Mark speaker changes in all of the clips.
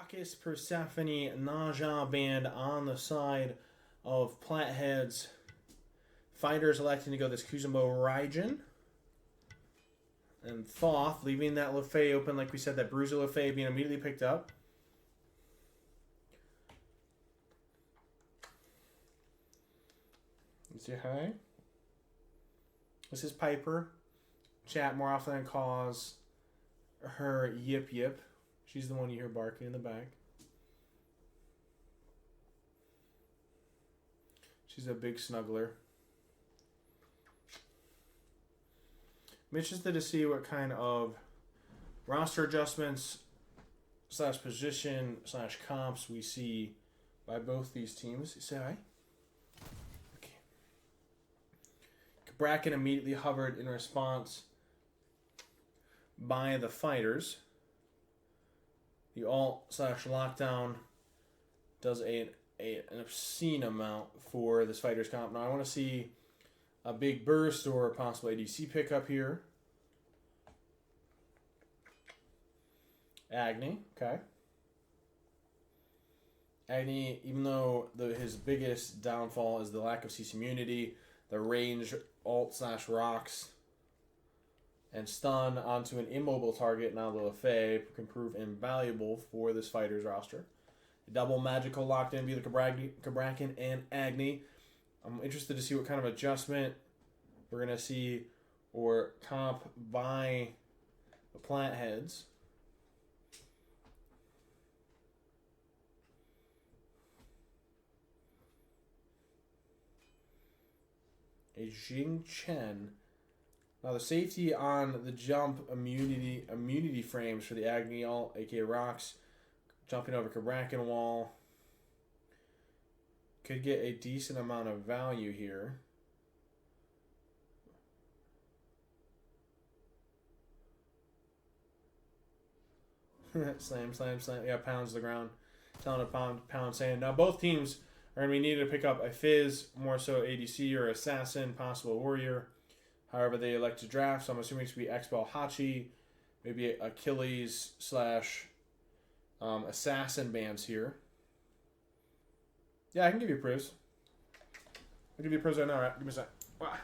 Speaker 1: Bacchus, Persephone, Naja band on the side of Platheads. Fighters electing to go this Kuzenbo Raijin. And Thoth leaving that Lefay open, like we said, that Bruiser Lefay being immediately picked up. Say hi. This is Piper. Chat more often than calls her Yip Yip. She's the one you hear barking in the back. She's a big snuggler. I'm interested to see what kind of roster adjustments / position / comps we see by both these teams. Say hi. Okay. Bracken immediately hovered in response by the fighters. The alt / lockdown does an obscene amount for this fighters comp. Now I want to see a big burst or a possible ADC pickup here. Agni, okay. Agni, even though his biggest downfall is the lack of CC immunity, the range alt / rocks and stun onto an immobile target, now the Lefay can prove invaluable for this fighter's roster. Double magical locked in via the Cabrakan and Agni. I'm interested to see what kind of adjustment we're going to see or comp by the Platheads. A Jing Chen. Now the safety on the jump immunity frames for the Agni alt, aka rocks, jumping over Cabrakan wall, could get a decent amount of value here. Slam. Yeah, pounds the ground. Telling a pound sand. Now both teams are going to be needed to pick up a Fizz, more so ADC or Assassin, possible Warrior. However they elect to draft. So I'm assuming it's going to be Expel Hachi, maybe Achilles / Assassin bands here. Yeah, I can give you proofs. I'll give you proofs right now, right? Give me a sec. Wow.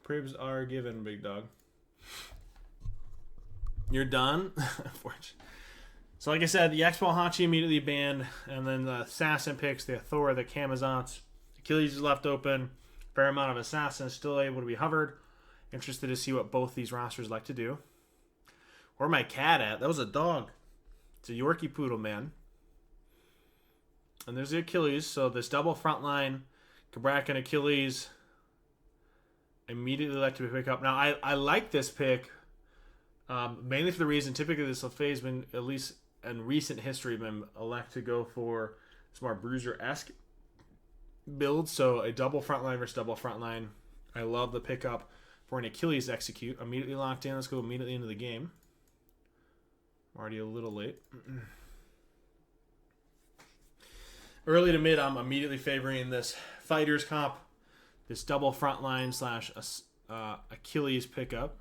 Speaker 1: Pribs are given, big dog. You're done? So like I said, the Expo Hachi immediately banned, and then the Assassin picks, the Thor, the Camazons. Achilles is left open. Fair amount of Assassins still able to be hovered. Interested to see what both these rosters like to do. Where my cat at? That was a dog. It's a Yorkie Poodle, man. And there's the Achilles. So this double front line, Cabrak and Achilles, immediately like to pick up. Now, I like this pick mainly for the reason, typically this Lefay has been, at least in recent history, been elect to go for some more Bruiser-esque build. So a double front line versus double front line. I love the pickup for an Achilles execute. Immediately locked in. Let's go immediately into the game. I'm already a little late. Early to mid, I'm immediately favoring this fighters comp. This double front line / Achilles pickup.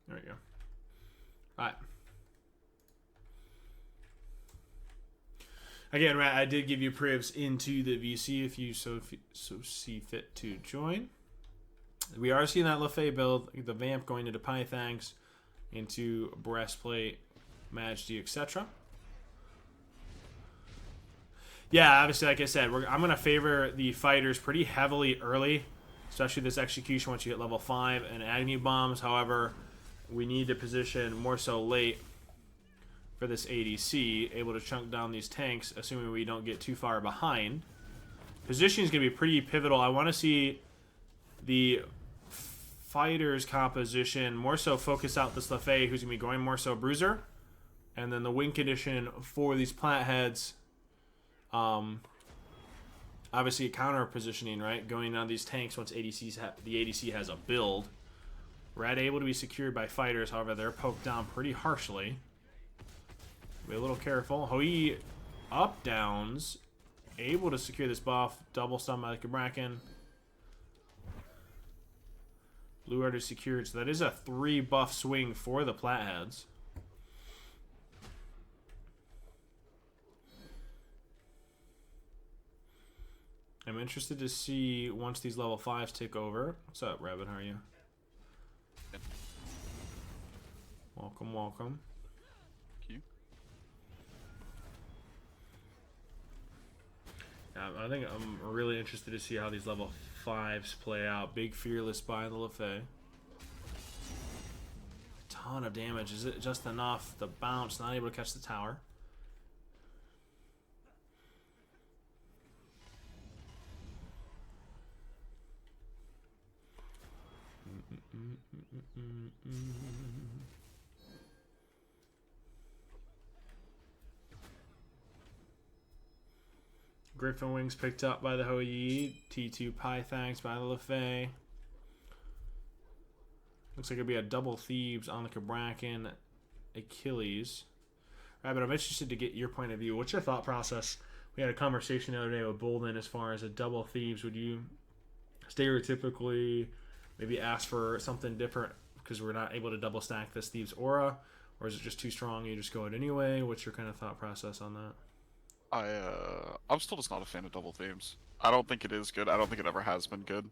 Speaker 1: There we go. All right. Again, Rat, I did give you privs into the VC if you so see fit to join. We are seeing that Lefay build, the Vamp going into Pythangs, into Breastplate, Majesty, etc. Yeah, obviously, like I said, I'm going to favor the fighters pretty heavily early, especially this execution once you hit level 5 and Agni Bombs. However, we need to position more so late for this ADC, able to chunk down these tanks, assuming we don't get too far behind. Positioning is going to be pretty pivotal. I want to see the fighters' composition more so focus out this Lefay, who's going to be going more so bruiser. And then the win condition for these Platheads, obviously counter positioning, right? Going on these tanks once the ADC has a build. Red able to be secured by fighters, however, they're poked down pretty harshly. Be a little careful. Hoi up downs, able to secure this buff. Double stun by the Bracken. Blue Art is secured, so that is a 3 buff swing for the Platheads. I'm interested to see once these level 5s take over. What's up, Rabbit? How are you? Welcome, welcome.
Speaker 2: Thank you.
Speaker 1: I think I'm really interested to see how these level 5s play out. Big Fearless by the Lefay. Ton of damage. Is it just enough? The bounce, not able to catch the tower. Griffin Wings picked up by the Hoi. T2 Pythax by the Lefay. Looks like it'll be a double Thebes on the Cabrakan Achilles. Rabbit, I'm interested to get your point of view. What's your thought process? We had a conversation the other day with Bolden as far as a double Thebes. Would you stereotypically maybe ask for something different because we're not able to double stack this Thebes aura? Or is it just too strong, you just go it anyway? What's your kind of thought process on that?
Speaker 2: I'm still just not a fan of double themes. I don't think it is good. I don't think it ever has been good.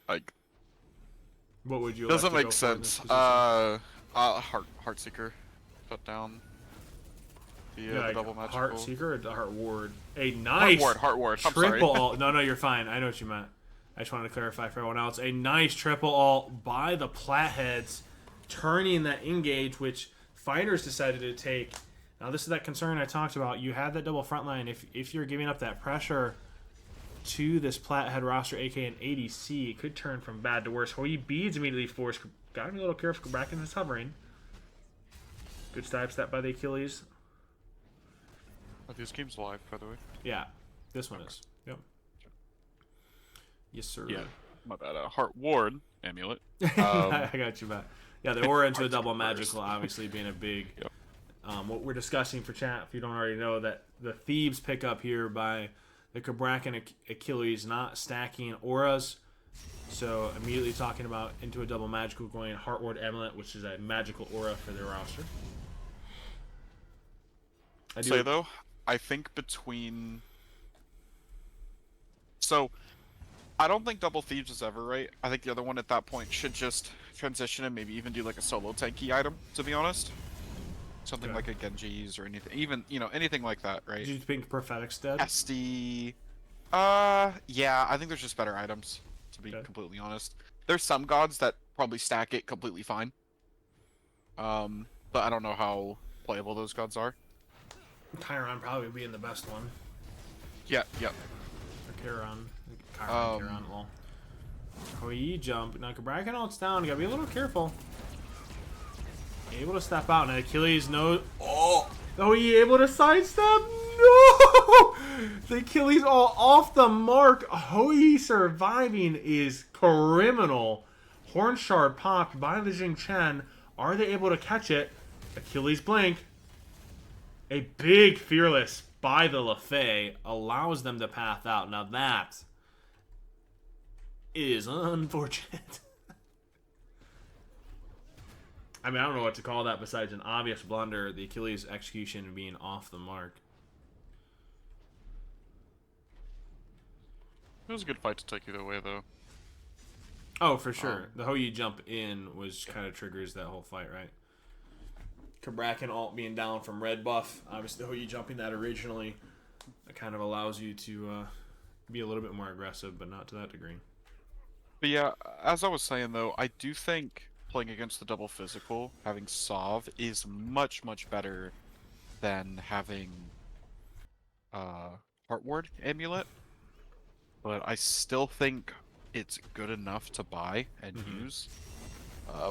Speaker 2: Like,
Speaker 1: what would you?
Speaker 2: Doesn't make sense. Heartseeker, shut down. The double magical.
Speaker 1: Heartseeker or the Heart Ward? A nice
Speaker 2: Heart Ward. I'm
Speaker 1: triple
Speaker 2: sorry.
Speaker 1: alt. No, you're fine. I know what you meant. I just wanted to clarify for everyone else. A nice triple alt by the Platheads, turning that engage, which fighters decided to take. Now, this is that concern I talked about. You had that double front line. If you're giving up that pressure to this Plathead roster, aka an ADC, it could turn from bad to worse. Hoi beads immediately forced. Gotta be a little careful. Bracken is hovering. Good side step by the Achilles.
Speaker 2: Are these games live, by the way?
Speaker 1: Yeah, this one is. Yep. Yes, sir.
Speaker 2: Yeah, my bad. Heart Ward amulet.
Speaker 1: I got you back. Yeah, the aura into a double magical, obviously being a big.
Speaker 2: Yep.
Speaker 1: What we're discussing for chat, if you don't already know, that the Thebes pick up here by the Cabrakan Achilles not stacking auras. So immediately talking about into a double magical going Heart Ward Amulet, which is a magical aura for their roster.
Speaker 2: I think between... So, I don't think Double Thieves is ever right. I think the other one at that point should just transition and maybe even do like a solo tanky item, to be honest. Something like a Genji's or anything. Even, anything like that, right?
Speaker 1: Do you think Prophetic's dead?
Speaker 2: SD... yeah, I think there's just better items, to be completely honest. There's some gods that probably stack it completely fine. But I don't know how playable those gods are.
Speaker 1: Chiron probably being the best one.
Speaker 2: Yeah, yep.
Speaker 1: Or Chiron. Chiron, well. Hoi jump. Now Cabrakan ult's down. You gotta be a little careful. Able to step out. Now Achilles knows. Oh! He able to sidestep? No! The Achilles all off the mark. Hoi surviving is criminal. Horn shard popped by the Jing Chen. Are they able to catch it? Achilles blink. A big Fearless by the Lefay allows them to path out. Now that is unfortunate. I mean, I don't know what to call that besides an obvious blunder. The Achilles execution being off the mark.
Speaker 2: It was a good fight to take either way, though.
Speaker 1: Oh, for sure. The Hoi jump in was kind of triggers that whole fight, right? Cabrakan alt being down from red buff. Obviously, the Hoi jumping that originally. It kind of allows you to be a little bit more aggressive, but not to that degree.
Speaker 2: But yeah, as I was saying, though, I do think playing against the double physical, having Sov, is much, much better than having Heart Ward Amulet, but I still think it's good enough to buy and use.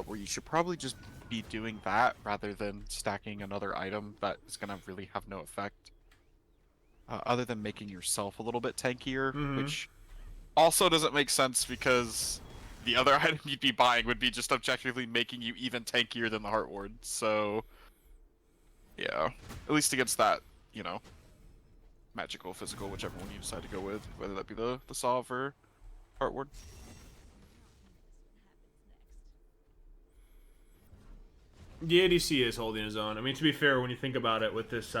Speaker 2: Where you should probably just be doing that rather than stacking another item that is gonna really have no effect. Other than making yourself a little bit tankier, which also doesn't make sense because the other item you'd be buying would be just objectively making you even tankier than the Heart Ward. So, yeah, at least against that, you know, magical, physical, whichever one you decide to go with, whether that be the Salve or Heart Ward.
Speaker 3: The ADC is holding his own. I mean, to be fair, when you think about it, with this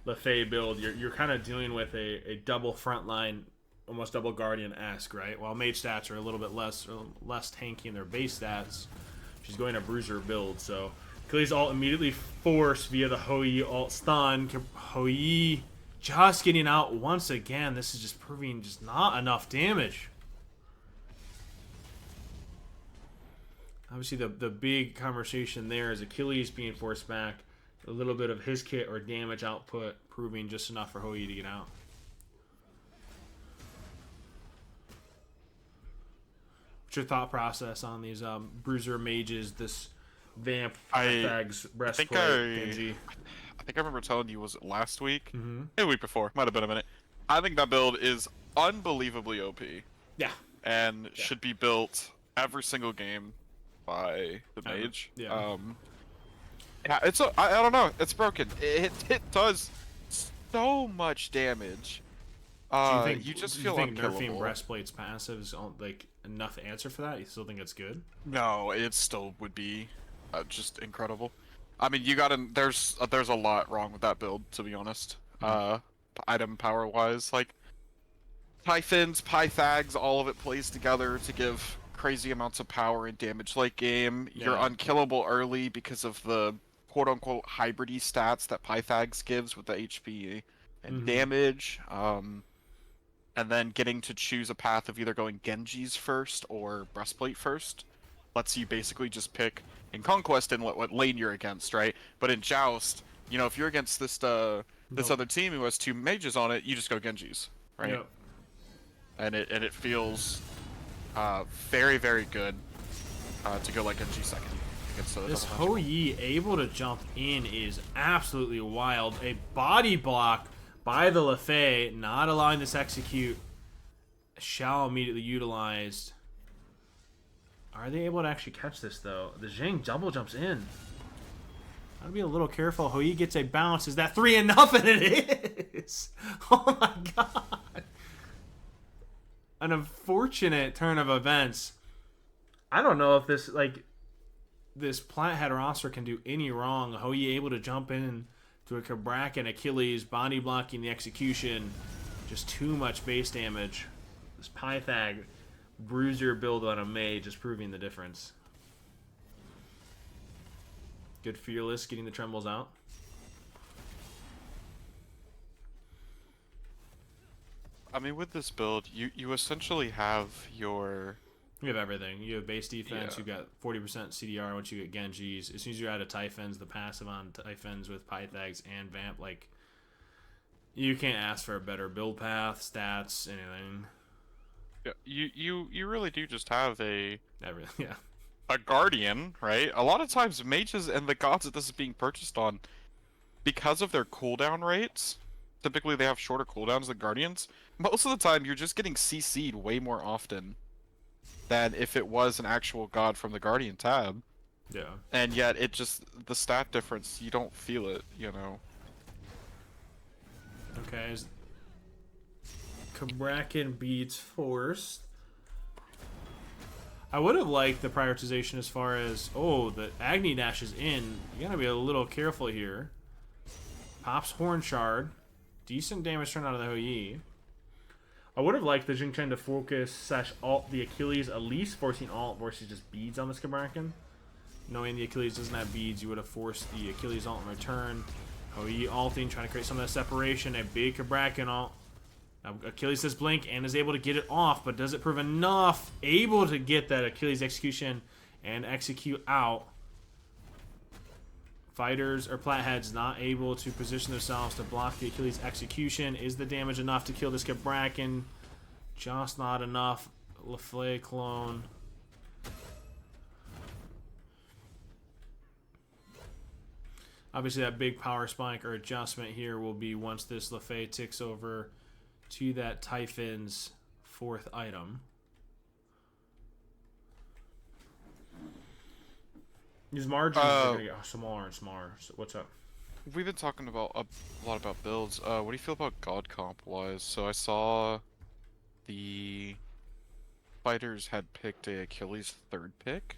Speaker 3: Lefay build, you're kind of dealing with a double frontline, almost double Guardian-esque, right? While mage stats are a little bit less tanky in their base stats, she's going a bruiser build. So Achilles ult immediately forced via the Hou ult stun. Hou just getting out once again. This is just proving just not enough damage. Obviously, the big conversation there is Achilles being forced back. A little bit of his kit or damage output proving just enough for Hou to get out. What's your thought process on these bruiser mages, this Vamp, Thags, Breastplate, Genji?
Speaker 2: I think I remember telling you, was it last week? Maybe the week before. Might have been a minute. I think that build is unbelievably OP.
Speaker 3: Yeah.
Speaker 2: And should be built every single game by the mage.
Speaker 3: Yeah.
Speaker 2: Yeah, I don't know. It's broken. It does so much damage. You just feel unkillable.
Speaker 3: Nerfing Breastplate's passive is like enough answer for that? You still think it's good?
Speaker 2: No, it still would be just incredible. I mean, there's a lot wrong with that build, to be honest. Item power wise, like Typhons, Pythags, all of it plays together to give crazy amounts of power and damage late game. You're unkillable early because of the quote-unquote hybridy stats that Pythags gives with the HP and damage. And then getting to choose a path of either going Genji's first or Breastplate first lets you basically just pick in Conquest and what lane you're against, right? But in Joust, you know, if you're against this other team who has two mages on it, you just go Genji's, right?
Speaker 3: Yep.
Speaker 2: And it feels very, very good to go like Genji second.
Speaker 3: This Hou able to jump in is absolutely wild. A body block by the Lefay, not allowing this execute. Shall immediately utilized. Are they able to actually catch this though? The Jing double jumps in. Gotta be a little careful. Hou gets a bounce. Is that 3-0? It is. Oh my god. An unfortunate turn of events. I don't know if this Plathead roster can do any wrong. Hou able to jump in to a Kabrak and Achilles, body blocking the execution. Just too much base damage. This Pythag bruiser build on a mage is proving the difference. Good Fearless getting the trembles out.
Speaker 2: I mean, with this build, you essentially have your...
Speaker 3: You have everything. You have base defense, you've got 40% CDR once you get Genjis. As soon as you're out of Typhons, the passive on Typhons with Pythags and Vamp, like, you can't ask for a better build path, stats, anything.
Speaker 2: Yeah, you really do just have a Guardian, right? A lot of times mages and the gods that this is being purchased on, because of their cooldown rates, typically they have shorter cooldowns than Guardians. Most of the time you're just getting CC'd way more often than if it was an actual god from the Guardian tab.
Speaker 3: Yeah.
Speaker 2: And yet it just, the stat difference, you don't feel it, you know.
Speaker 3: Okay. Kabrakan beats Force. I would have liked the prioritization as far as, the Agni Dash is in. You gotta be a little careful here. Pops Horn Shard. Decent damage turn out of the Hou. I would have liked the Jing Chen to focus / alt the Achilles, at least forcing alt versus just beads on this Kabrakan. Knowing the Achilles doesn't have beads, you would have forced the Achilles alt in return. Hou alting, trying to create some of that separation. A big Kabrakan alt. Now, Achilles does blink and is able to get it off, but does it prove enough? Able to get that Achilles execution and execute out. Fighters or Platheads not able to position themselves to block the Achilles execution. Is the damage enough to kill this Bracken? Just not enough. LaFleur clone. Obviously, that big power spike or adjustment here will be once this LaFleur ticks over to that Typhon's 4th item. These margins are going to get smaller and smaller. So what's up?
Speaker 2: We've been talking about a lot about builds. What do you feel about God comp wise? So I saw the fighters had picked a Achilles 3rd pick,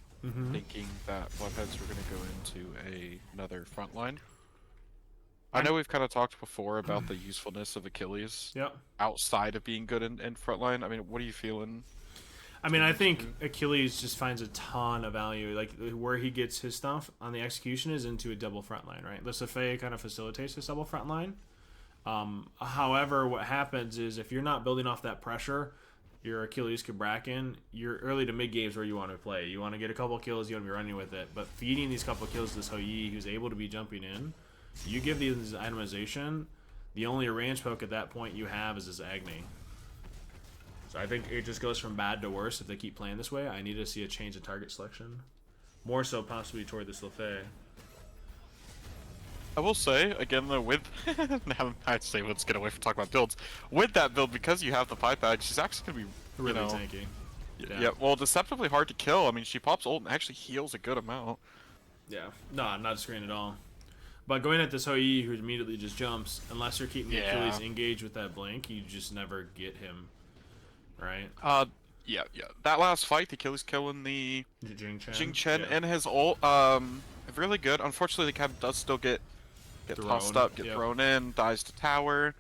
Speaker 2: thinking that Platheads were going to go into another front line. I know we've kind of talked before about the usefulness of Achilles outside of being good in front line. I mean, what are you feeling?
Speaker 3: I mean, I think Achilles just finds a ton of value. Like, where he gets his stuff on the execution is into a double front line, right? The Safei kind of facilitates this double front line. However, what happens is if you're not building off that pressure, your Achilles Bracken, your early to mid games where you want to play. You want to get a couple kills, you want to be running with it. But feeding these couple kills to this Hou-Yi, who's able to be jumping in, you give these itemization, the only range poke at that point you have is this Agni. So I think it just goes from bad to worse if they keep playing this way. I need to see a change in target selection. More so possibly toward this LaFleur.
Speaker 2: I will say, again though, with... now I'd say let's get away from talking about builds. With that build, because you have the Pythag, she's actually going to be,
Speaker 3: really tanky.
Speaker 2: Yeah, well, deceptively hard to kill. I mean, she pops ult and actually heals a good amount.
Speaker 3: Yeah, no, I'm not disagreeing at all. But going at this Hou-Yi who immediately just jumps, unless you're keeping the Achilles engaged with that blink, you just never get him. Right?
Speaker 2: Yeah. That last fight, the Achilles killing the Jing Chen and his ult, really good. Unfortunately, the cab does still get tossed up, thrown in, dies to tower.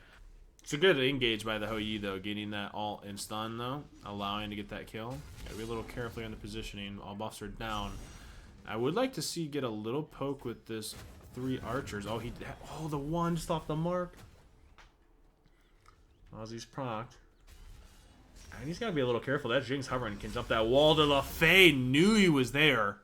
Speaker 3: It's a good engage by the Hou-Yi though, getting that ult and stun though, allowing to get that kill. Gotta be a little carefully on the positioning. All buffs are down. I would like to see get a little poke with this 3 archers. Oh, the one just off the mark. Ozzy's procced. And he's got to be a little careful. That Jing's hovering can jump that wall to LaFleur. Knew he was there.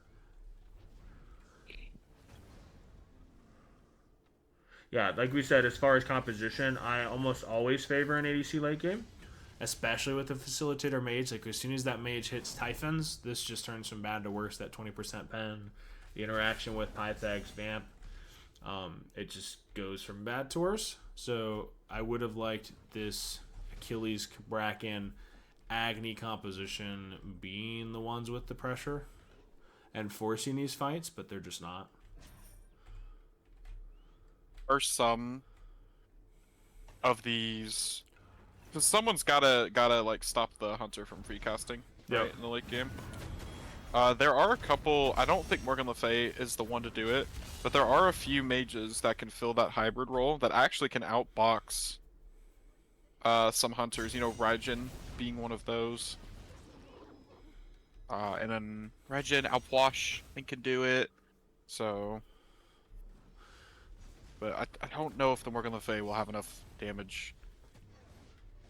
Speaker 3: Yeah, like we said, as far as composition, I almost always favor an ADC late game. Especially with the facilitator mage. Like, as soon as that mage hits Typhons, this just turns from bad to worse. That 20% pen. The interaction with Pythag's Vamp. It just goes from bad to worse. So, I would have liked this Achilles Bracken Agni composition being the ones with the pressure and forcing these fights, but they're just not.
Speaker 2: Are some of these, because someone's gotta like stop the hunter from free casting right in the late game. There are a couple. I don't think Morgan Le Fay is the one to do it, but there are a few mages that can fill that hybrid role that actually can outbox some hunters. You know, Raijin being one of those. And then Raijin, Alpwash, I think can do it. So, but I don't know if the Morgan Le Fay will have enough damage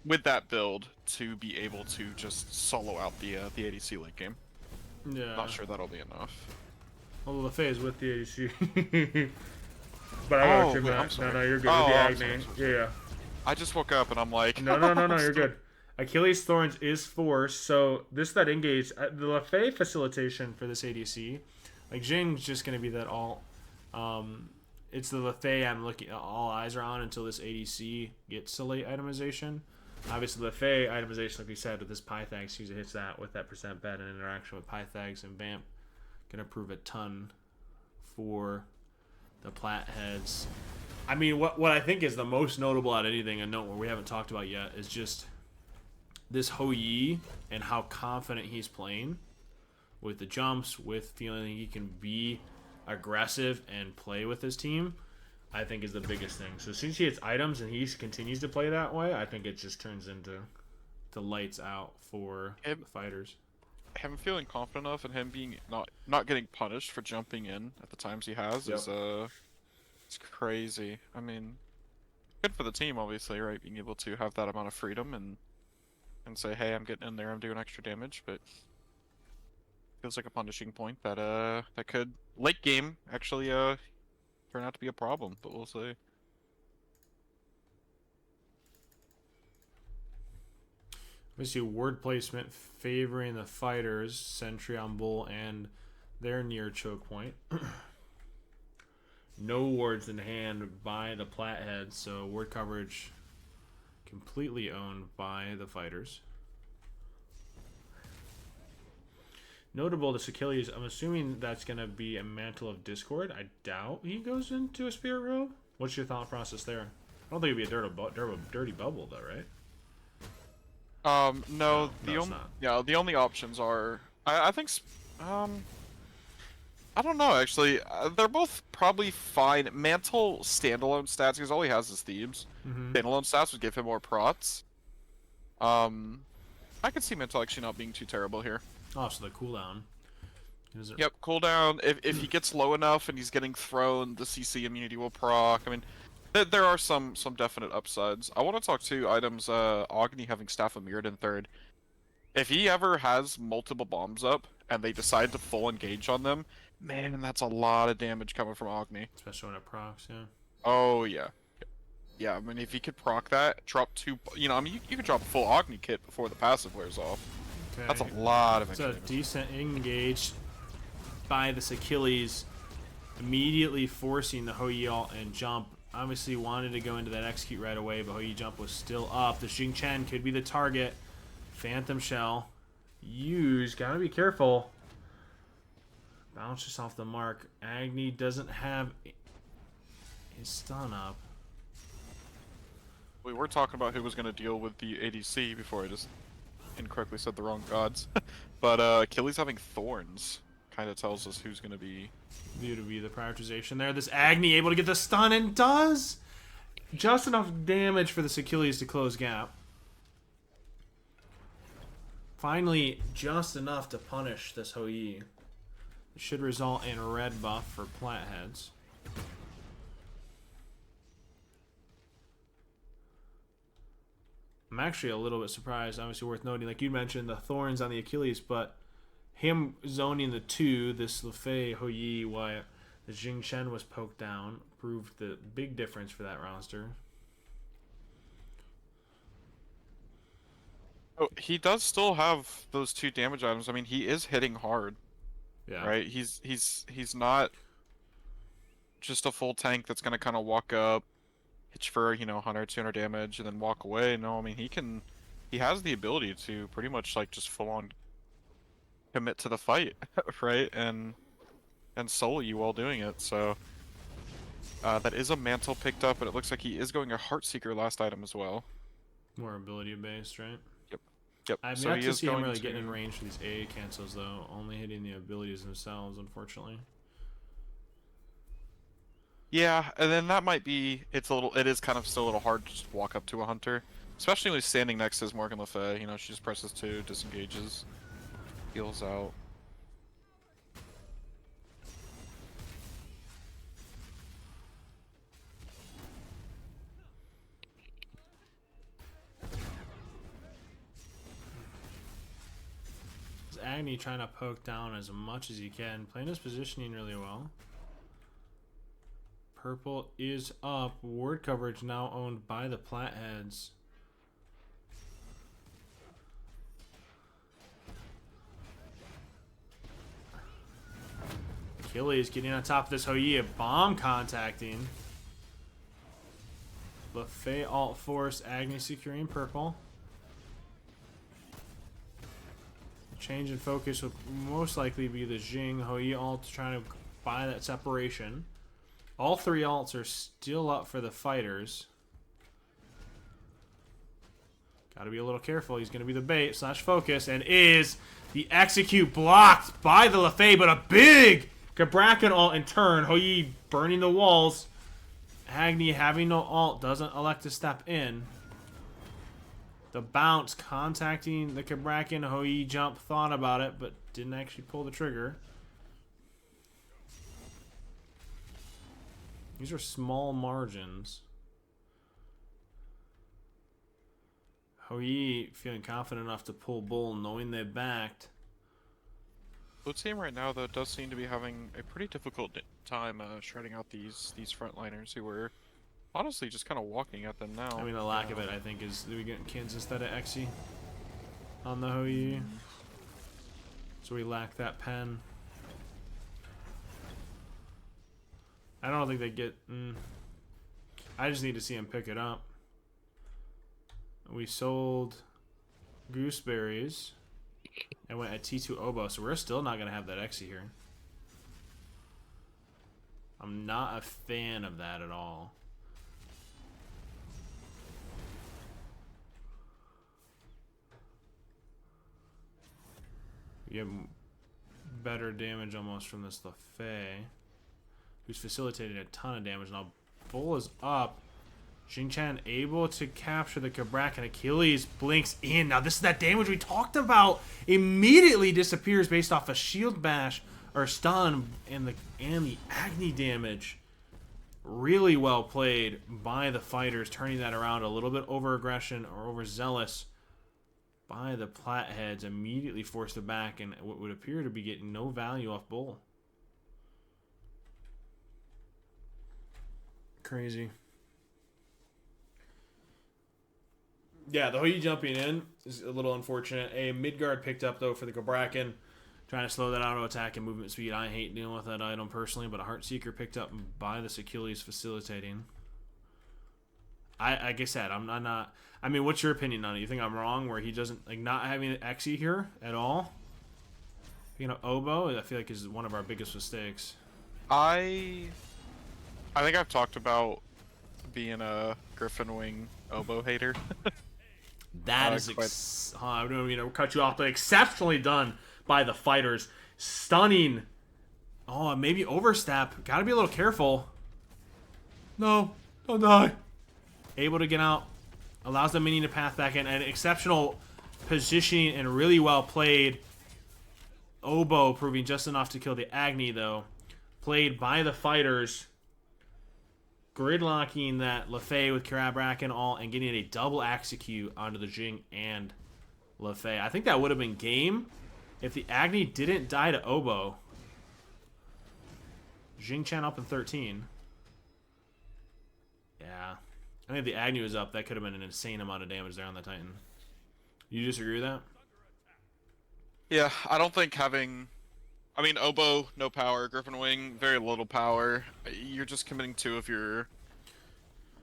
Speaker 2: with that build to be able to just solo out the ADC late game.
Speaker 3: Yeah.
Speaker 2: Not sure that'll be enough.
Speaker 3: Well, Le Fay is with the ADC. But I got you, Matt. No, you're good. With the Agni. Yeah.
Speaker 2: I just woke up and I'm like...
Speaker 3: No, you're good. Achilles Thorns is forced, so that engage... the Le Fay facilitation for this ADC, like, Jing's just going to be that alt. It's the Le Fay I'm looking... all eyes are on until this ADC gets to late itemization. Obviously, Le Fay itemization, like we said, with this Pythag, as soon as it hits that with that percent bet and interaction with Pythags and Vamp, going to prove a ton for the Platheads. I mean, what I think is the most notable out of anything, a note where we haven't talked about yet, is just this Hou-Yi and how confident he's playing with the jumps, with feeling he can be aggressive and play with his team, I think is the biggest thing. So since he hits items and he continues to play that way, I think it just turns into the lights out for the fighters.
Speaker 2: Him feeling confident enough and him being not getting punished for jumping in at the times he has is it's crazy. I mean, good for the team, obviously, right? Being able to have that amount of freedom and say, hey, I'm getting in there, I'm doing extra damage, but feels like a punishing point that that could late game actually turn out to be a problem, but we'll see.
Speaker 3: Obviously, word placement favoring the fighters, sentry on bull, and their near choke point. No wards in hand by the Platheads, so ward coverage completely owned by the fighters. Notable, this Achilles, I'm assuming that's going to be a Mantle of Discord. I doubt he goes into a Spirit Robe. What's your thought process there? I don't think it'd be a dirty bubble, though, right?
Speaker 2: No, the only options are I think I don't know actually. They're both probably fine. Mantle standalone stats because all he has is Thebes. Standalone stats would give him more prots. I could see Mantle actually not being too terrible here.
Speaker 3: Oh, so the cooldown.
Speaker 2: Yep, cooldown. If he gets low enough and he's getting thrown, the CC immunity will proc. I mean, there are some definite upsides. I want to talk to items. Agni having Staff of Mirrodin in third. If he ever has multiple bombs up and they decide to full engage on them, man, that's a lot of damage coming from Agni.
Speaker 3: Especially when it procs, yeah.
Speaker 2: Oh yeah, yeah. I mean, if he could proc that, drop 2. You know, I mean, you could drop a full Agni kit before the passive wears off.
Speaker 3: Okay.
Speaker 2: That's a lot of extra
Speaker 3: damage.
Speaker 2: damage.
Speaker 3: It's a decent engage by this Achilles, immediately forcing the Hou Yi ult and jump. Obviously wanted to go into that execute right away, but Hou Yi jump was still up. The Xing Chen could be the target. Phantom Shell. Use. Gotta be careful. Bounce just off the mark. Agni doesn't have his stun up.
Speaker 2: We were talking about who was going to deal with the ADC before I just incorrectly said the wrong gods. But Achilles having Thorns kind of tells us who's going to be...
Speaker 3: View to be the prioritization there. This Agni able to get the stun and does just enough damage for this Achilles to close gap. Finally, just enough to punish this Hou Yi. It should result in a red buff for Platheads. I'm actually a little bit surprised, obviously worth noting, like you mentioned, the Thorns on the Achilles, but him zoning the 2, this Lefei Hou Yi, while the Xing Chen was poked down, proved the big difference for that roster.
Speaker 2: Oh, he does still have those 2 damage items. I mean, he is hitting hard.
Speaker 3: Yeah.
Speaker 2: Right? He's not just a full tank that's gonna kind of walk up, hit you for, you know, 100, 200 damage, and then walk away. No, I mean, he has the ability to pretty much, like, just full-on commit to the fight, right? And solo you while doing it, so... that is a Mantle picked up, but it looks like he is going a Heartseeker last item as well.
Speaker 3: More ability-based, right?
Speaker 2: Yep.
Speaker 3: I've
Speaker 2: so
Speaker 3: yet to see him really
Speaker 2: to...
Speaker 3: getting in range for these AA cancels, though. Only hitting the abilities themselves, unfortunately.
Speaker 2: Yeah, and then that might be... It is kind of still a little hard to just walk up to a Hunter. Especially when he's standing next to his Morgan Le Fay. You know, she just presses 2, disengages, heals out.
Speaker 3: Agni trying to poke down as much as he can. Playing his positioning really well. Purple is up. Ward coverage now owned by the Platheads. Achilles getting on top of this Hou Yi. Bomb contacting. Le Fay alt force. Agni securing purple. Change in focus would most likely be the Xing. Hou Yi ult trying to buy that separation. All 3 alts are still up for the fighters. Gotta be a little careful. He's gonna be the bait / focus, and is the execute blocked by the Le Fay, but a big Cabrakan ult in turn. Hou Yi burning the walls. Agni having no ult doesn't elect to step in. The bounce contacting the Cabrakan. Hou Yi jump, thought about it, but didn't actually pull the trigger. These are small margins. Hou Yi feeling confident enough to pull bull, knowing they backed.
Speaker 2: Blue team right now, though, does seem to be having a pretty difficult time shredding out these frontliners who were honestly just kind of walking at them now.
Speaker 3: I mean, the lack of it, I think, is we get Kansas instead of Exy on the Hou-Yi. So we lack that pen. I don't think they get... I just need to see him pick it up. We sold gooseberries and went at T2 Oboe, so we're still not going to have that Exy here. I'm not a fan of that at all. We get better damage almost from this LaFay, who's facilitating a ton of damage. Now, Bull is up. Xingqian able to capture the Kabrak, and Achilles blinks in. Now, this is that damage we talked about. Immediately disappears based off a shield bash or stun, and the Agni damage. Really well played by the fighters, turning that around. A little bit over aggression or overzealous by the Platheads, immediately forced it back, and what would appear to be getting no value off Bull. Crazy. Yeah, the Hou-Yi jumping in is a little unfortunate. A mid-guard picked up, though, for the Gobraken. Trying to slow that auto attack and movement speed. I hate dealing with that item personally, but a Heartseeker picked up by the Achilles facilitating. Like I said, I'm not... I mean, what's your opinion on it? You think I'm wrong where he doesn't... Like, not having an Exy here at all? You know, Oboe, I feel like is one of our biggest mistakes.
Speaker 2: I think I've talked about being a Griffin Wing Oboe hater.
Speaker 3: That is... I don't mean to cut you off, but exceptionally done by the fighters. Stunning. Oh, maybe overstep. Gotta be a little careful. No, don't die. Able to get out. Allows the minion to path back in. And exceptional positioning and really well played. Oboe proving just enough to kill the Agni, though. Played by the fighters. Gridlocking that LaFay with Karabrak and all, and getting a double execute onto the Jing and LaFay. I think that would have been game if the Agni didn't die to Oboe. Xingqian up in 13. Yeah. I think if the Agni was up, that could have been an insane amount of damage there on the Titan. You disagree with that?
Speaker 2: Yeah, I don't think having... I mean, Oboe, no power. Griffin Wing, very little power. You're just committing 2 of your...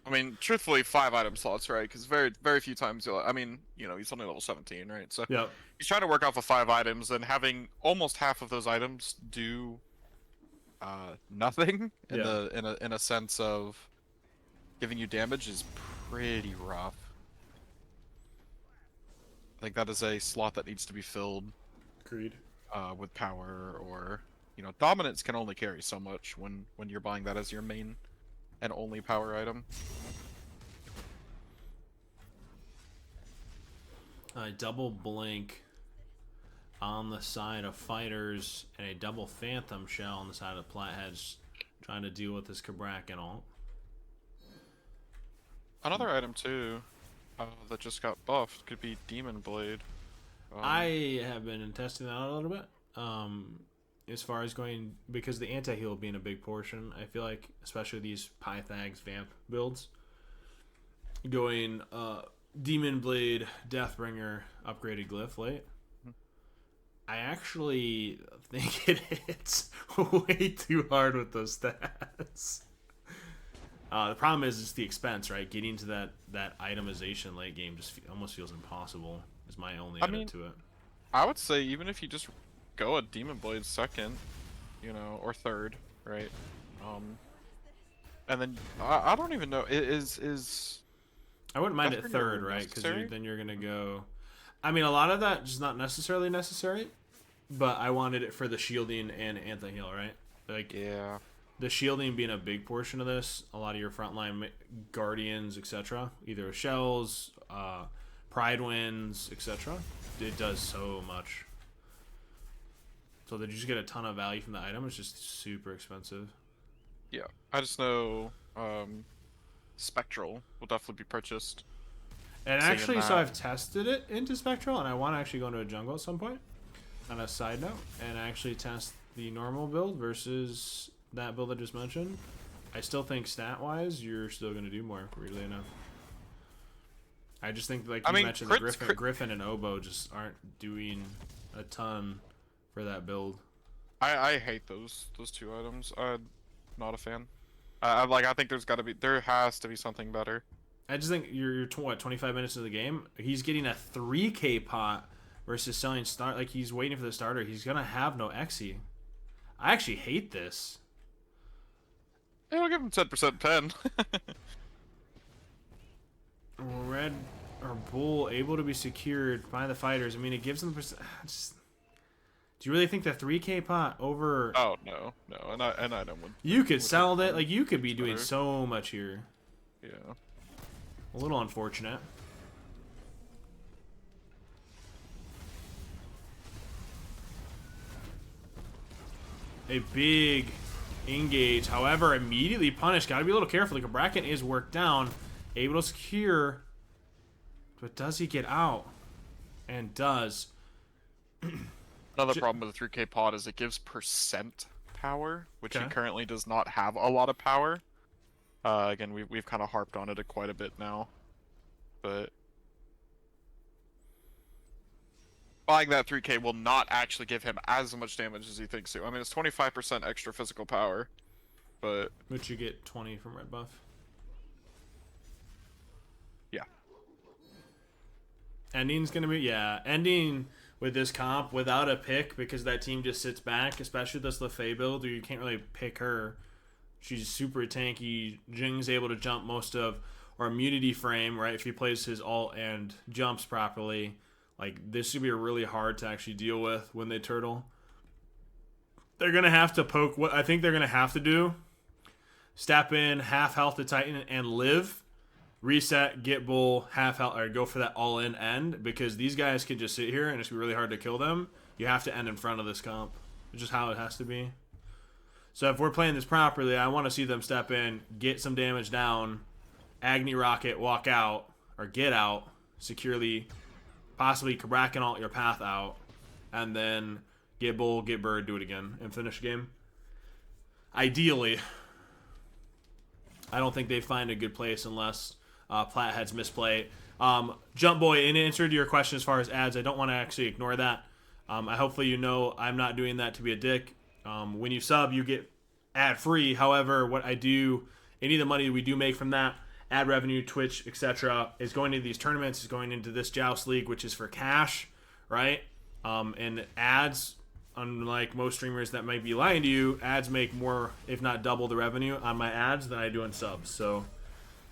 Speaker 2: I mean, truthfully, 5 item slots, right? Because very few times you'll... I mean, you know, he's only level 17, right? So
Speaker 3: yep.
Speaker 2: He's trying to work off of 5 items, and having almost half of those items do nothing in a sense of giving you damage is pretty rough. I think that is a slot that needs to be filled.
Speaker 3: Agreed.
Speaker 2: With power, or you know, dominance can only carry so much when you're buying that as your main and only power item.
Speaker 3: Double blink on the side of fighters, and a double phantom shell on the side of Platheads, trying to deal with this Kabrak and all.
Speaker 2: Another item too that just got buffed could be Demon Blade.
Speaker 3: I have been testing that out a little bit. As far as going, because the anti-heal being a big portion, I feel like, especially these Pythags Vamp builds, going Demon Blade, Deathbringer, upgraded Glyph late. I actually think it hits way too hard with those stats. The problem is it's the expense, right? Getting to that itemization late game just almost feels impossible. Is my only edit to it.
Speaker 2: I would say even if you just go a Demon Blade second, you know, or third, right? And then I don't even know is.
Speaker 3: I wouldn't mind it third, right? Because then you're gonna go. I mean, a lot of that is not necessarily necessary, but I wanted it for the shielding and anti-heal, right? Like,
Speaker 2: yeah,
Speaker 3: the shielding being a big portion of this. A lot of your frontline guardians, etc., either with shells, Pride Winds, etc. It does so much. So that you just get a ton of value from the item. It's just super expensive.
Speaker 2: Yeah, I just know Spectral will definitely be purchased.
Speaker 3: And actually, so I've tested it into Spectral, and I want to actually go into a jungle at some point. On a side note, and actually test the normal build versus that build I just mentioned. I still think stat-wise, you're still going to do more, weirdly enough. I just think, like you mentioned, the Griffin and Oboe just aren't doing a ton for that build.
Speaker 2: I hate those two items. I'm not a fan. I think there has to be something better.
Speaker 3: I just think you're what, 25 minutes of the game. He's getting a 3K pot versus selling start. Like he's waiting for the starter. He's gonna have no Xe. I actually hate this.
Speaker 2: Yeah, I'll give him 10% 10.
Speaker 3: Red or Bull able to be secured by the fighters. I mean, it gives them. Do you really think the 3K pot over?
Speaker 2: Oh no, an item would.
Speaker 3: You could sell it. Like you could be doing so much here.
Speaker 2: Yeah.
Speaker 3: A little unfortunate. A big engage, however, immediately punished. Gotta be a little careful. The Bracken is worked down. Able to secure. But does he get out? And does.
Speaker 2: Another problem with the 3K pod is it gives percent power, which
Speaker 3: Okay.
Speaker 2: he currently does not have a lot of power. Again, we've kind of harped on it quite a bit now. But buying that 3K will not actually give him as much damage as he thinks to. I mean, it's 25% extra physical power, but...
Speaker 3: Which you get 20 from red buff.
Speaker 2: Yeah.
Speaker 3: Ending's going to be... Yeah, ending with this comp without a pick because that team just sits back, especially this LeFay build, or you can't really pick her. She's super tanky. Jing's able to jump most of... or immunity frame, right? If he plays his ult and jumps properly, like this should be really hard to actually deal with when they turtle. They're gonna have to poke. What I think they're gonna have to do: step in, half health to Titan and live, reset, get bull, half health, or go for that all in end because these guys can just sit here and it's gonna be really hard to kill them. You have to end in front of this comp, which is how it has to be. So if we're playing this properly, I want to see them step in, get some damage down. Agni Rocket, walk out, or get out, securely, possibly Kraken alt your path out, and then get Bull, get Bird, do it again, and finish the game. Ideally. I don't think they find a good place unless Platheads misplay. Jump Boy, in answer to your question as far as ads, I don't want to actually ignore that. Hopefully you know I'm not doing that to be a dick. When you sub, you get ad-free. However, what I do, any of the money we do make from that, ad revenue, Twitch, etc., is going into these tournaments, is going into this Joust League, which is for cash, right? And ads, unlike most streamers that might be lying to you, ads make more, if not double the revenue on my ads than I do on subs. So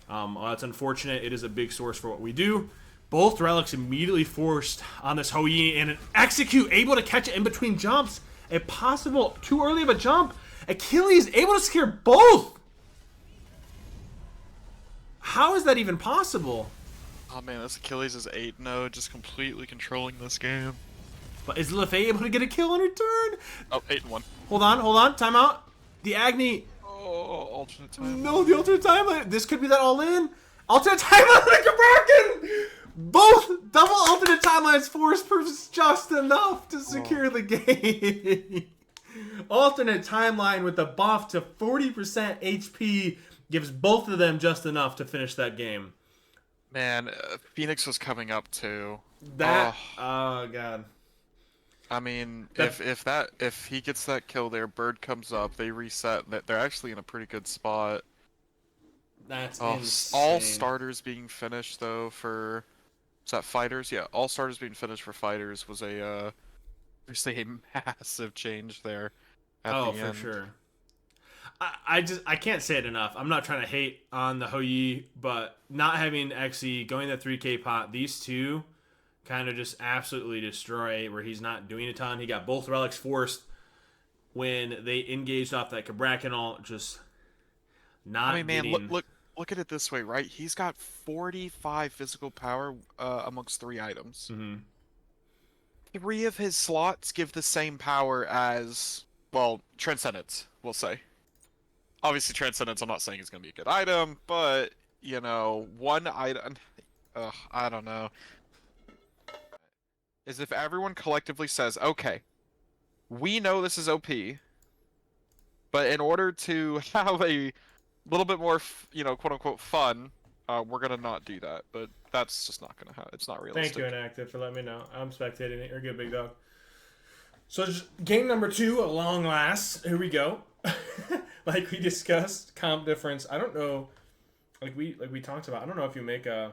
Speaker 3: that's unfortunate. It is a big source for what we do. Both relics immediately forced on this Hou Yi and an execute, able to catch it in between jumps. A possible too early of a jump. Achilles able to secure both. How is that even possible?
Speaker 2: Oh man, this Achilles is 8-0, just completely controlling this game.
Speaker 3: But is LeFay able to get a kill on return?
Speaker 2: Oh, 8-1.
Speaker 3: Hold on, timeout. The Agni.
Speaker 2: Oh, alternate time.
Speaker 3: No, the alternate timeline. This could be that all in. Alternate timeline like a Kraken. Both double alternate timelines force proves just enough to secure the game. Alternate timeline with the buff to 40% HP gives both of them just enough to finish that game.
Speaker 2: Man, Phoenix was coming up too.
Speaker 3: That oh god.
Speaker 2: I mean, if he gets that kill there, Bird comes up, they reset. They're actually in a pretty good spot.
Speaker 3: That's insane.
Speaker 2: All starters being finished though for is that fighters? Yeah, all starters being finished for fighters was a massive change there. At the
Speaker 3: for
Speaker 2: end.
Speaker 3: sure. I can't say it enough. I'm not trying to hate on the Hou Yi, but not having Xe, going that 3K pot, these two kind of just absolutely destroy where he's not doing a ton. He got both relics forced when they engaged off that Kraken ult, just not
Speaker 2: I mean,
Speaker 3: getting...
Speaker 2: man, look at it this way, right? He's got 45 physical power amongst 3 items.
Speaker 3: Mm-hmm.
Speaker 2: 3 of his slots give the same power as, well, Transcendence, we'll say. Obviously, Transcendence, I'm not saying is going to be a good item, but, you know, one item... I don't know. Is if everyone collectively says, okay, we know this is OP, But in order to have a little bit more, quote unquote fun, we're gonna not do that. But that's just not gonna happen. It's not
Speaker 3: Thank you,
Speaker 2: realistic.
Speaker 3: Inactive, for letting me know. I'm spectating it. You're good, big dog. So game number 2, at long last. Here we go. Like we discussed, comp difference. I don't know. Like we talked about. I don't know if you make a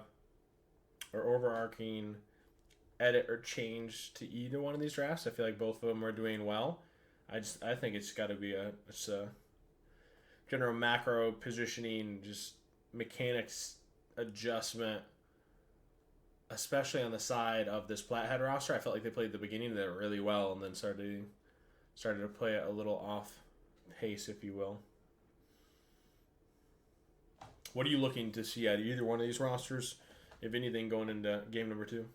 Speaker 3: or overarching edit or change to either one of these drafts. I feel like both of them are doing well. I think it's got to be a general macro positioning, just mechanics adjustment, especially on the side of this Plathead roster. I felt like they played the beginning of it really well and then started to play it a little off pace, if you will. What are you looking to see out of either one of these rosters, if anything, going into game number 2?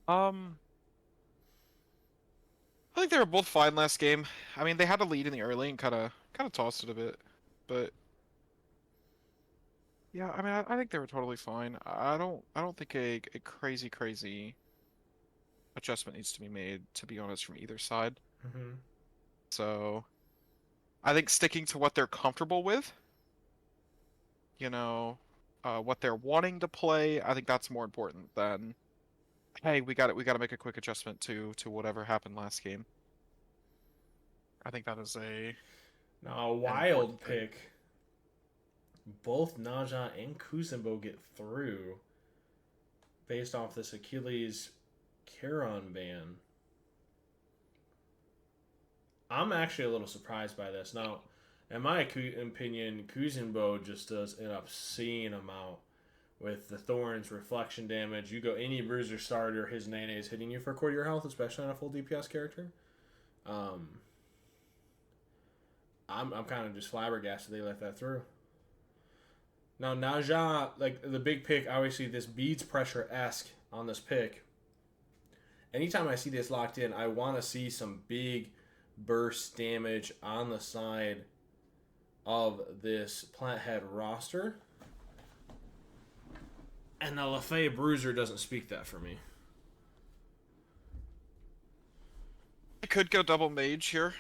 Speaker 2: I think they were both fine last game. I mean, they had a lead in the early and kind of tossed it a bit, but yeah, I mean, I think they were totally fine. I don't think a crazy adjustment needs to be made, to be honest, from either side.
Speaker 3: Mm-hmm.
Speaker 2: So I think sticking to what they're comfortable with, what they're wanting to play, I think that's more important than, hey, we got to make a quick adjustment to whatever happened last game. I think that is
Speaker 3: Now a wild pick. Both Naja and Kuzenbo get through based off this Achilles Charon ban. I'm actually a little surprised by this. Now, in my opinion, Kuzenbo just does an obscene amount with the Thorns, reflection damage. You go any bruiser starter, his Nene is hitting you for a quarter of your health, especially on a full DPS character. I'm kind of just flabbergasted they let that through. Now, Naja, like the big pick, obviously this beads pressure-esque on this pick. Anytime I see this locked in, I want to see some big burst damage on the side of this Plathead roster. And the Lefay Bruiser doesn't speak that for me.
Speaker 2: I could go double mage here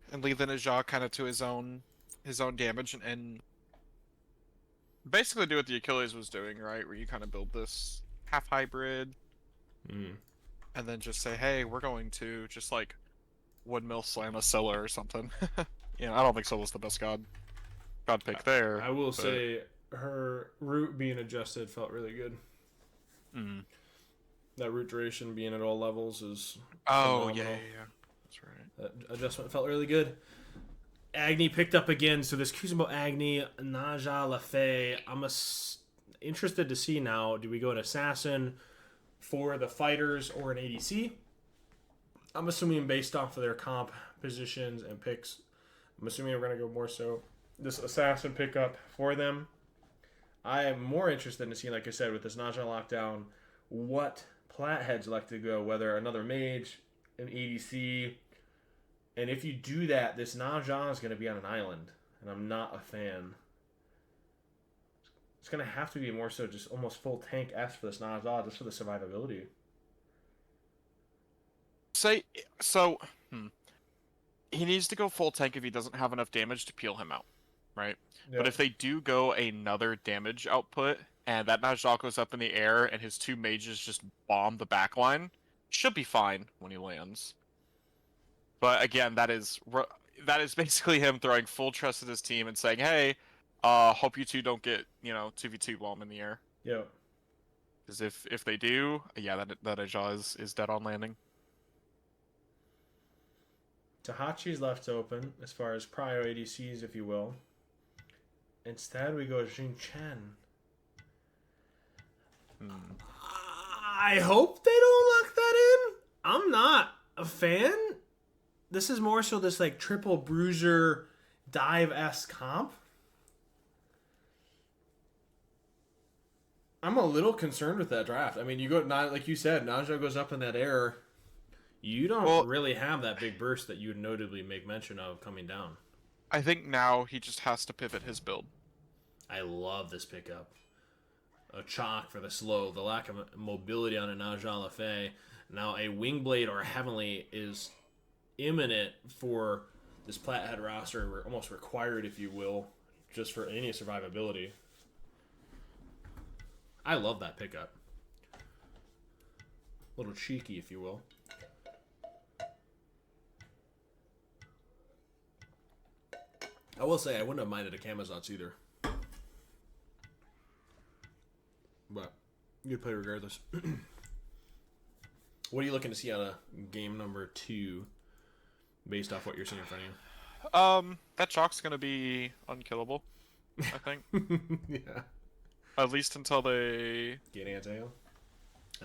Speaker 2: and leave the Naja kind of to his own damage and basically do what the Achilles was doing, right? Where you kind of build this half hybrid and then just say, hey, we're going to just like Woodmill slam a Scylla or something. I don't think Scylla's the best god pick there.
Speaker 3: I will say her root being adjusted felt really good. That root duration being at all levels is phenomenal.
Speaker 2: Yeah. That's right.
Speaker 3: That adjustment felt really good. Agni picked up again, so this Kuzenbo Agni, Naja Lefay. I'm interested to see now, do we go an assassin for the fighters or an ADC? I'm assuming based off of their comp positions and picks, I'm assuming we're going to go more so this assassin pickup for them. I am more interested in seeing, like I said, with this Naja lockdown, what Platheads like to go, whether another mage, an ADC. And if you do that, this Naja is going to be on an island, and I'm not a fan. It's going to have to be more so just almost full tank-esque for this Naja, just for the survivability.
Speaker 2: He needs to go full tank if he doesn't have enough damage to peel him out, right?
Speaker 3: Yeah.
Speaker 2: But if they do go another damage output, and that Naja goes up in the air, and his 2 mages just bomb the backline, should be fine when he lands. But again, that is basically him throwing full trust in his team and saying, "Hey, hope you two don't get 2v2 while I'm in the air."
Speaker 3: Yeah.
Speaker 2: Because if they do, yeah, that Naja is dead on landing.
Speaker 3: Tahachi's left open as far as prio ADCs, if you will. Instead, we go Jing Chen. I hope they don't lock that in. I'm not a fan. This is more so this like triple bruiser dive-esque comp. I'm a little concerned with that draft. I mean, you go like you said, Naja goes up in that air. You don't really have that big burst that you would notably make mention of coming down.
Speaker 2: I think now he just has to pivot his build.
Speaker 3: I love this pickup. A chalk for the slow, the lack of mobility on a Naja Lefay. Now a Wingblade or a Heavenly is imminent for this Plathead roster, almost required, if you will, just for any survivability. I love that pickup. A little cheeky, if you will. I will say I wouldn't have minded a Camazotz either. But good play regardless. What are you looking to see out of game number 2 based off what you're seeing in front of you?
Speaker 2: That chalk's gonna be unkillable, I think.
Speaker 3: Yeah.
Speaker 2: At least until they
Speaker 3: Get anti-heal?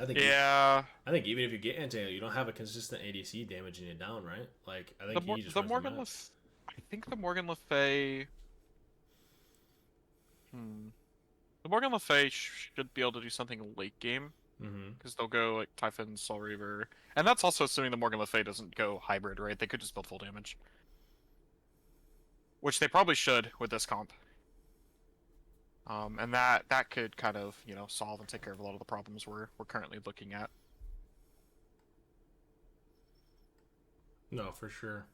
Speaker 3: I think I think even if you get anti-heal, you don't have a consistent ADC damaging it down, right? Like, I think he just runs the map.
Speaker 2: I think the Morgan Le Fay... The Morgan Le Fay should be able to do something late game. Because they'll go, like, Typhon, Soul Reaver... And that's also assuming the Morgan Le Fay doesn't go hybrid, right? They could just build full damage. Which they probably should with this comp. And that could kind of, you know, solve and take care of a lot of the problems we're currently looking at.
Speaker 3: No, for sure.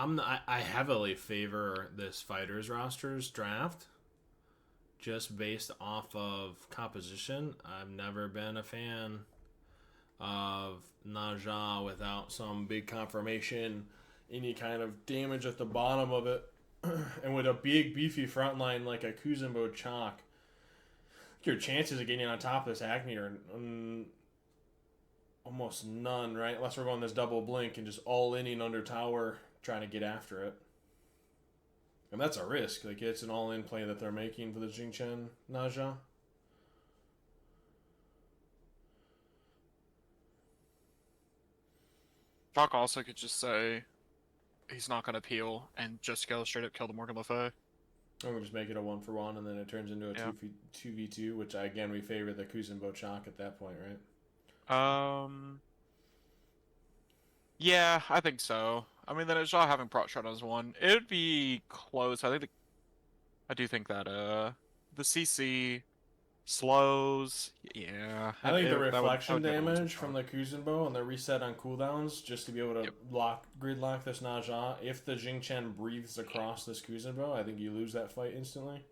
Speaker 3: I heavily favor this fighters rosters draft just based off of composition. I've never been a fan of Naja without some big confirmation, any kind of damage at the bottom of it. And with a big beefy front line like a Kuzumbo Chalk, your chances of getting on top of this Acme are almost none, right? Unless we're going this double blink and just all inning under tower trying to get after it. And that's a risk. Like, it's an all-in play that they're making for the Jingchen Naja.
Speaker 2: Chalk also could just say he's not going to peel and just go straight up kill the Morgan Le Fay.
Speaker 1: Or we just make it a 1-for-1 and then it turns into a 2v2, which again we favor the Kuzumbo Chalk at that point, right?
Speaker 2: Yeah, I think so. I mean, then it's all having prot shot as one. It would be close. I do think that the CC slows. Yeah.
Speaker 1: I think the reflection damage from the Kuzumbo and the reset on cooldowns just to be able to gridlock this Naja. If the Jingchen breathes across this Kuzumbo, I think you lose that fight instantly.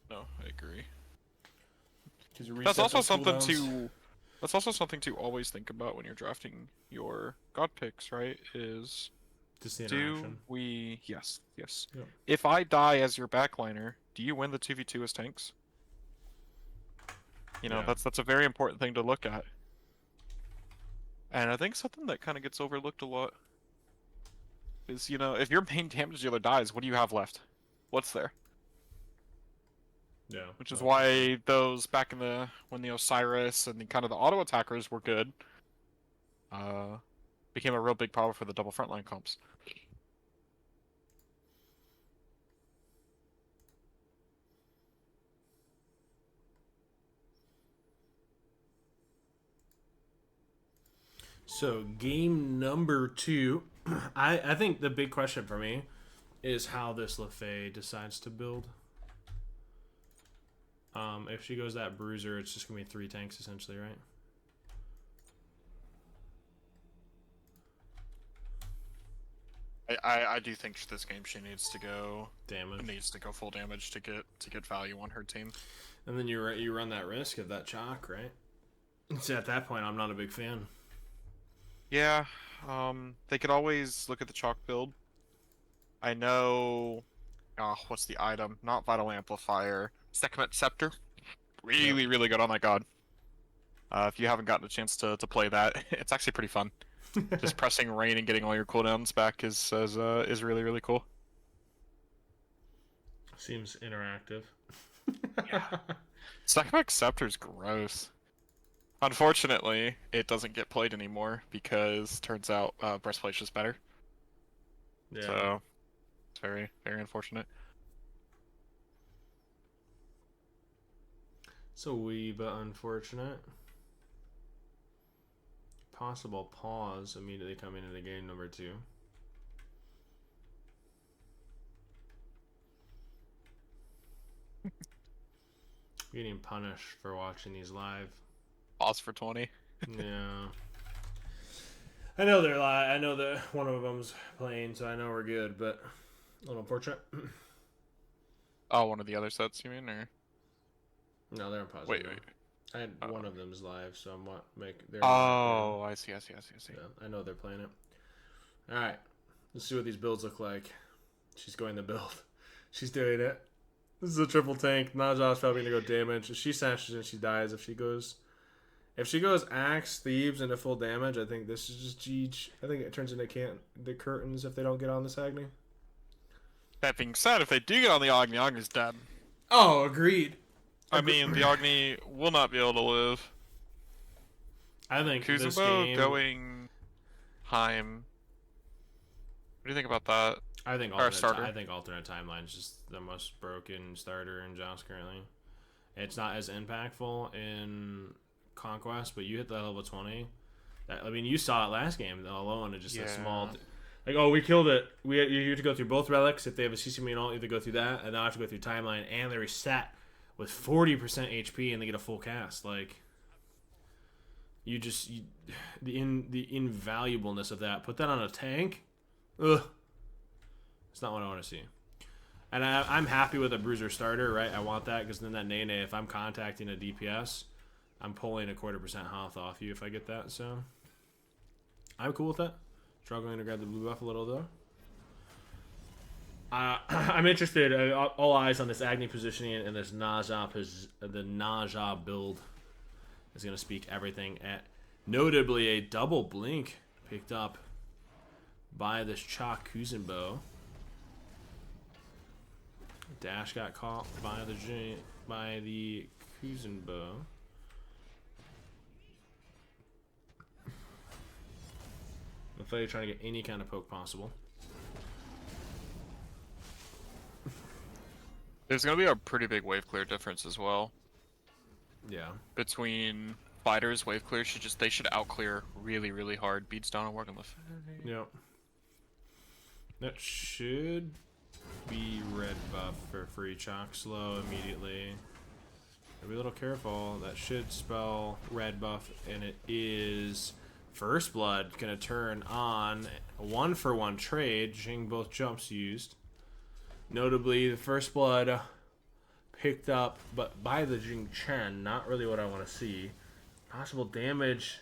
Speaker 2: No, I agree.
Speaker 1: You
Speaker 2: That's also something to. That's also something to always think about when you're drafting your god picks, right? Is
Speaker 3: just the interaction.
Speaker 2: Yes.
Speaker 3: Yep.
Speaker 2: If I die as your backliner, do you win the 2v2 as tanks? You know, that's a very important thing to look at. And I think something that kind of gets overlooked a lot is, you know, if your main damage dealer dies, what do you have left? What's there?
Speaker 3: Yeah.
Speaker 2: Which is why those back in when the Osiris and the kind of the auto attackers were good, became a real big problem for the double frontline comps.
Speaker 3: So game number 2, I think the big question for me is how this LaFay decides to build. If she goes that bruiser, it's just gonna be 3 tanks essentially, right?
Speaker 2: I do think this game she needs to go
Speaker 3: damage.
Speaker 2: Needs to go full damage to get value on her team.
Speaker 3: And then you run that risk of that chalk, right? So at that point, I'm not a big fan.
Speaker 2: Yeah, they could always look at the chalk build. I know, what's the item? Not Vital Amplifier. Sekhmet Scepter. Really good on that god. If you haven't gotten a chance to play that, it's actually pretty fun. Just pressing rain and getting all your cooldowns back is really cool.
Speaker 3: Seems interactive.
Speaker 2: Yeah. Sekhmet Scepter's gross. Unfortunately, it doesn't get played anymore because turns out Breastplate's just better.
Speaker 3: Yeah.
Speaker 2: So it's very unfortunate.
Speaker 3: So wee but unfortunate. Possible pause immediately coming into game number 2. Getting punished for watching these live.
Speaker 2: Pause for 20.
Speaker 3: Yeah. I know they're I know that one of them's playing, so I know we're good, but a little unfortunate.
Speaker 2: Oh, one of the other sets, you mean, or?
Speaker 3: No, they're on pause.
Speaker 2: Wait,
Speaker 3: Right
Speaker 2: wait.
Speaker 3: now. I had
Speaker 2: Oh.
Speaker 3: one of them's live, so I'm they're
Speaker 2: Oh, I see.
Speaker 3: Yeah, I know they're playing it. All right, let's see what these builds look like. She's going to build. She's doing it. This is a triple tank. Naja's probably gonna go damage. If she smashes and she dies. If she goes axe, thieves into full damage, I think this is just Jeej. I think it turns into the curtains if they don't get on this Agni.
Speaker 2: That being said, if they do get on the Agni's dead.
Speaker 3: Oh, agreed.
Speaker 2: I mean, the Agni will not be able to live.
Speaker 3: I think this
Speaker 2: Kuzubo
Speaker 3: game...
Speaker 2: going Heim. What do you think about that?
Speaker 3: I think
Speaker 2: starter.
Speaker 3: alternate timeline is just the most broken starter in Joust currently. It's not as impactful in Conquest, but you hit the level 20. I mean, you saw it last game alone. It just a small, like, oh, we killed it. You have to go through both relics. If they have a CC main ult, you have to go through that, and now I have to go through timeline, and they reset with 40% HP, and they get a full cast. Like, the invaluableness of that. Put that on a tank. Ugh. It's not what I want to see. And I'm happy with a bruiser starter, right? I want that because then that Nene, if I'm contacting a DPS, I'm pulling a 0.25% health off you if I get that. So I'm cool with that. Struggling to grab the blue buff a little though. I'm interested. All eyes on this Agni positioning and this the Naja build is going to speak everything. Notably, a double blink picked up by this Chalk Kuzenbo. Dash got caught by the Kuzenbo. I thought you were trying to get any kind of poke possible.
Speaker 2: There's gonna be a pretty big wave clear difference as well.
Speaker 3: Yeah.
Speaker 2: Between fighters, wave clear they should out clear really, really hard. Beats down on working with.
Speaker 3: Yep. That should be red buff for free chalk slow immediately. Be a little careful. That should spell red buff, and it is First Blood gonna turn on a 1-for-1 trade. Jing both jumps used. Notably, the First Blood picked up, but by the Jing Chen. Not really what I want to see. Possible damage,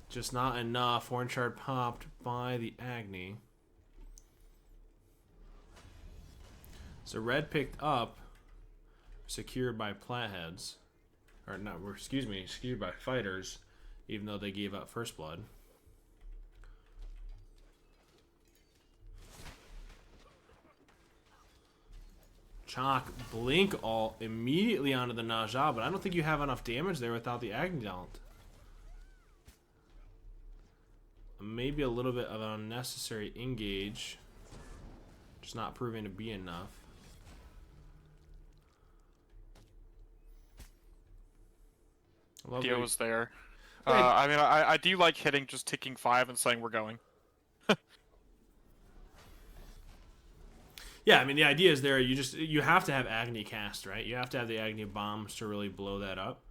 Speaker 3: just not enough. Horn shard popped by the Agni. So red picked up, secured by Platheads, or not? Excuse me, secured by fighters, even though they gave up First Blood. Chalk blink all immediately onto the Naja, but I don't think you have enough damage there without the Agni ult. Maybe a little bit of an unnecessary engage, just not proving to be enough.
Speaker 2: Dio was there. I mean, I do like hitting just ticking 5 and saying we're going.
Speaker 3: Yeah, I mean the idea is there. You have to have Agni cast, right? You have to have the Agni bombs to really blow that up.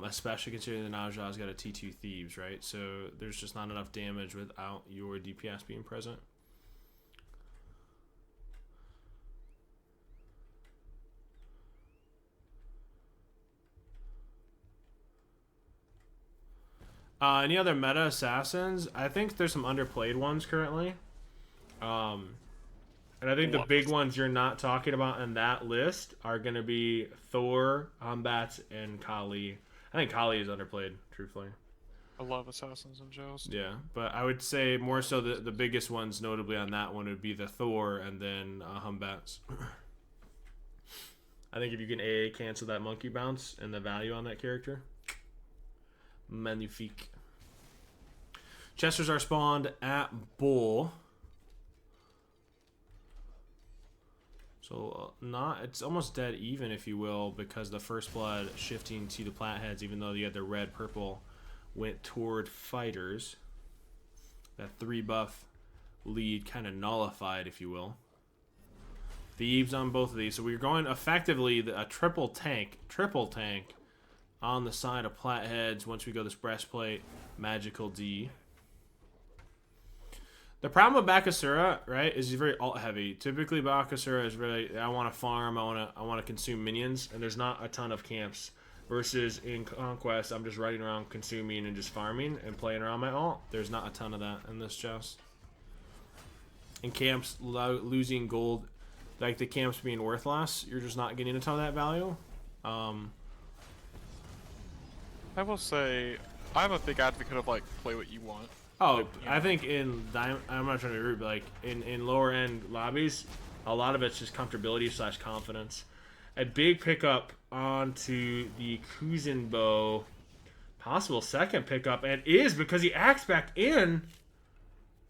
Speaker 3: Especially considering the Naja's got a T2 Thieves, right? So there's just not enough damage without your DPS being present. Any other meta assassins? I think there's some underplayed ones currently. And I think the big ones you're not talking about in that list are going to be Thor, Umbats, and Kali. I think Kali is underplayed, truthfully.
Speaker 2: I love assassins and Joust.
Speaker 3: Yeah, but I would say more so the biggest ones notably on that one would be the Thor and then Umbats. I think if you can AA cancel that monkey bounce and the value on that character, magnifique. Chesters are spawned at Bull. So it's almost dead even, if you will, because the First Blood shifting to the Platheads, even though you had the red purple, went toward fighters. That 3 buff lead kind of nullified, if you will. Thieves on both of these, so we're going effectively a triple tank on the side of Platheads once we go this breastplate, magical D. The problem with Bakasura, right, is he's very alt heavy. Typically, Bakasura is really, I want to farm, I want to consume minions, and there's not a ton of camps. Versus in Conquest, I'm just riding around consuming and just farming and playing around my alt. There's not a ton of that in this Joust. In camps, losing gold, like the camps being worth less, you're just not getting a ton of that value.
Speaker 2: I will say, I'm a big advocate of like play what you want.
Speaker 3: Oh,
Speaker 2: Like,
Speaker 3: I think in I'm not trying to be rude, but like in lower end lobbies, a lot of it's just comfortability / confidence. A big pickup onto the Kuzenbo, possible second pickup, and is because he acts back in.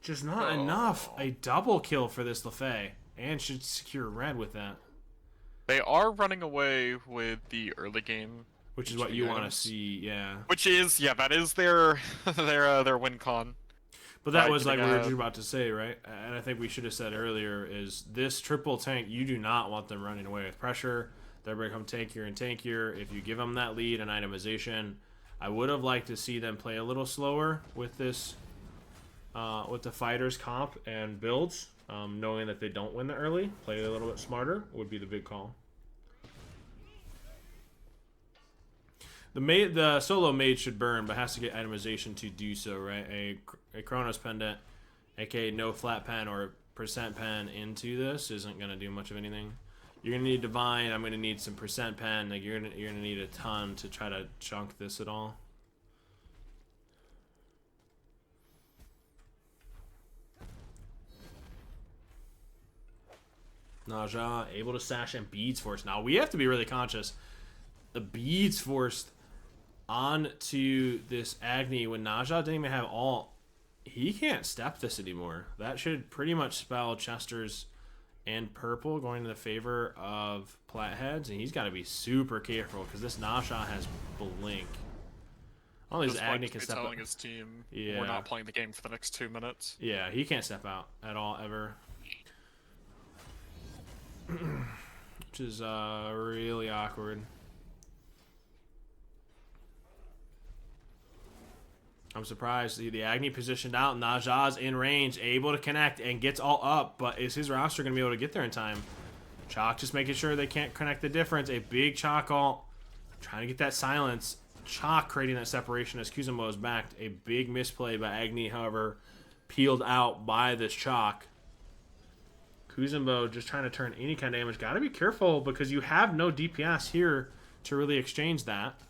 Speaker 3: Just not enough. A double kill for this Lefay, and should secure red with that.
Speaker 2: They are running away with the early game,
Speaker 3: Which is what you want to see, yeah.
Speaker 2: which is that is their their win con.
Speaker 3: But that was like we were just about to say, right? And I think we should have said earlier is this triple tank, you do not want them running away with pressure. They become tankier and tankier. If you give them that lead and itemization, I would have liked to see them play a little slower with this, with the fighters comp and builds, knowing that they don't win the early. Play a little bit smarter would be the big call. The solo mage should burn, but has to get itemization to do so, right? A Chronos Pendant, aka no flat pen or percent pen into this isn't gonna do much of anything. You're gonna need Divine. I'm gonna need some percent pen. Like you're gonna need a ton to try to chunk this at all. Naja able to sash and beads force. Now we have to be really conscious. The beads forced onto this Agni when Naja didn't even have ult. He can't step this anymore. That should pretty much spell Chester's and purple going to the favor of Platheads, and he's got to be super careful because this Naja has blink. All these Agni can step out.
Speaker 2: Telling his team,
Speaker 3: yeah,
Speaker 2: we're not playing the game for the next 2 minutes.
Speaker 3: Yeah, he can't step out at all ever. Which is really awkward. I'm surprised the Agni positioned out. Naja's in range, able to connect, and gets all up. But is his roster going to be able to get there in time? Chalk just making sure they can't connect the difference. A big Chalk ult, trying to get that silence. Chalk creating that separation as Kuzenbo is backed. A big misplay by Agni, however, peeled out by this Chalk. Kuzenbo just trying to turn any kind of damage. Got to be careful because you have no DPS here to really exchange that.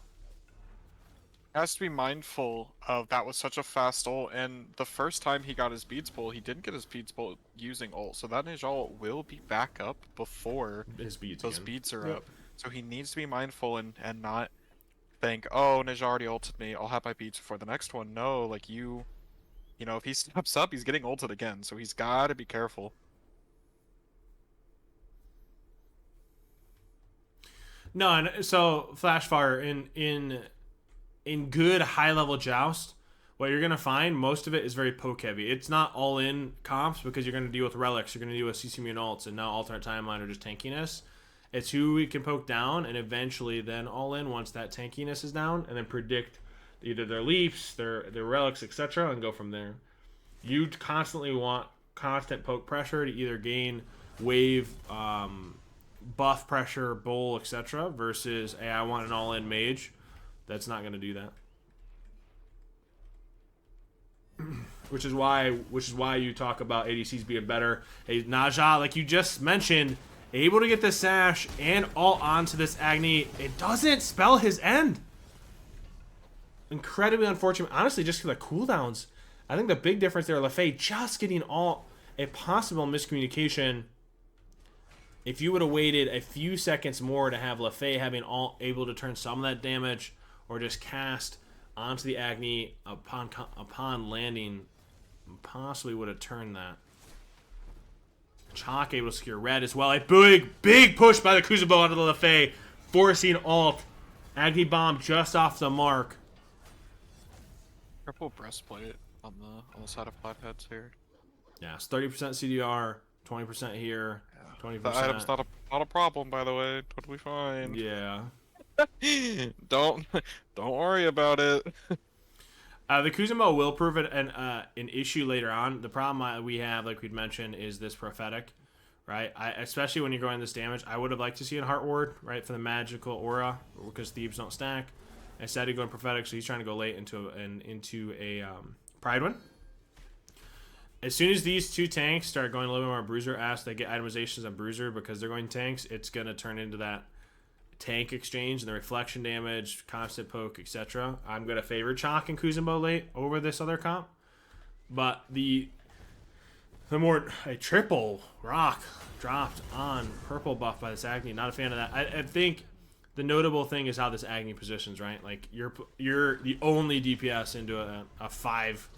Speaker 2: Has to be mindful of that was such a fast ult, and the first time he got his beads pull, he didn't get his beads pull using ult, so that ninja ult will be back up before
Speaker 3: his beads
Speaker 2: those
Speaker 3: again.
Speaker 2: beads are up. So he needs to be mindful and not think, oh, ninja already ulted me, I'll have my beads before the next one. No, like you know, if he steps up, he's getting ulted again, so he's got to be careful.
Speaker 3: No, and so Flashfire in good high-level Joust, what you're going to find, most of it is very poke-heavy. It's not all-in comps because you're going to deal with relics, you're going to deal with CC immune ults, and now alternate timeline or just tankiness. It's who we can poke down, and eventually then all-in once that tankiness is down, and then predict either their leaps, their relics, etc., and go from there. You constantly want constant poke pressure to either gain wave, buff pressure, bowl, etc., versus, hey, I want an all-in mage. That's not going to do that. Which is why you talk about ADCs being better. Hey, Naja, like you just mentioned, able to get the sash and all onto this Agni. It doesn't spell his end. Incredibly unfortunate. Honestly, just for the cooldowns. I think the big difference there, Lefay just getting all a possible miscommunication. If you would have waited a few seconds more to have Lefay having all able to turn some of that damage, or just cast onto the Agni upon landing, possibly would have turned that. Chalk able to secure red as well. A big push by the Kuzenbo onto the Lefay, forcing ult. Agni bomb just off the mark.
Speaker 2: Triple breastplate on the side of Platheads here.
Speaker 3: Yeah, it's 30% CDR, 20% here, 20%.
Speaker 2: The item's not a problem, by the way. Totally fine.
Speaker 3: Yeah.
Speaker 2: Don't worry about it.
Speaker 3: The Kuzenbo will prove an issue later on. The problem we have, like we'd mentioned, is this prophetic, right? Especially when you're going this damage, I would have liked to see a Heart Ward, right, for the magical aura, because thieves don't stack. Instead, he's going prophetic, so he's trying to go late into a Pride one. As soon as these two tanks start going a little bit more Bruiser-esque, they get itemizations on Bruiser because they're going tanks, it's going to turn into that tank exchange and the reflection damage, constant poke, etc. I'm going to favor Chalk and Kuzenbo late over this other comp. But the more a triple rock dropped on purple buff by this Agni, not a fan of that. I think the notable thing is how this Agni positions, right? Like you're the only DPS into a 5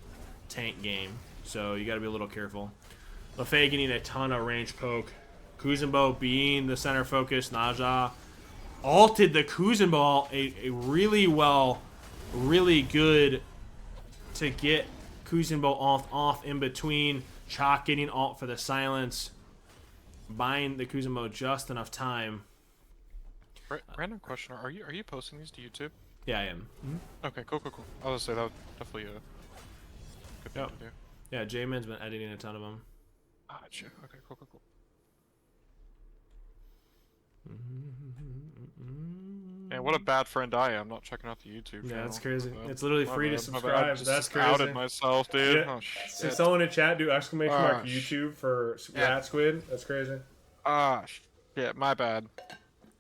Speaker 3: tank game. So you got to be a little careful. Lefay getting a ton of range poke. Kuzenbo being the center focus. Naja ulted the Kuzenbo a really good to get Kuzenbo off in between. Chalk getting ult for the silence. Buying the Kuzenbo just enough time.
Speaker 2: Random question: Are you posting these to YouTube?
Speaker 3: Yeah, I am.
Speaker 2: Okay, cool. I was gonna say that would definitely good thing to do.
Speaker 3: Yeah, J-Man's been editing a ton of them.
Speaker 2: Gotcha. Okay, cool. Man, what a bad friend I am, not checking out the YouTube channel.
Speaker 3: Yeah, that's crazy. It's literally free to
Speaker 2: I
Speaker 3: subscribe.
Speaker 2: just
Speaker 3: That's crazy.
Speaker 2: outed myself, dude.
Speaker 3: Yeah.
Speaker 2: Oh, shit.
Speaker 3: So someone in chat do exclamation mark YouTube for Rat Squid. That's crazy.
Speaker 2: Yeah, my bad.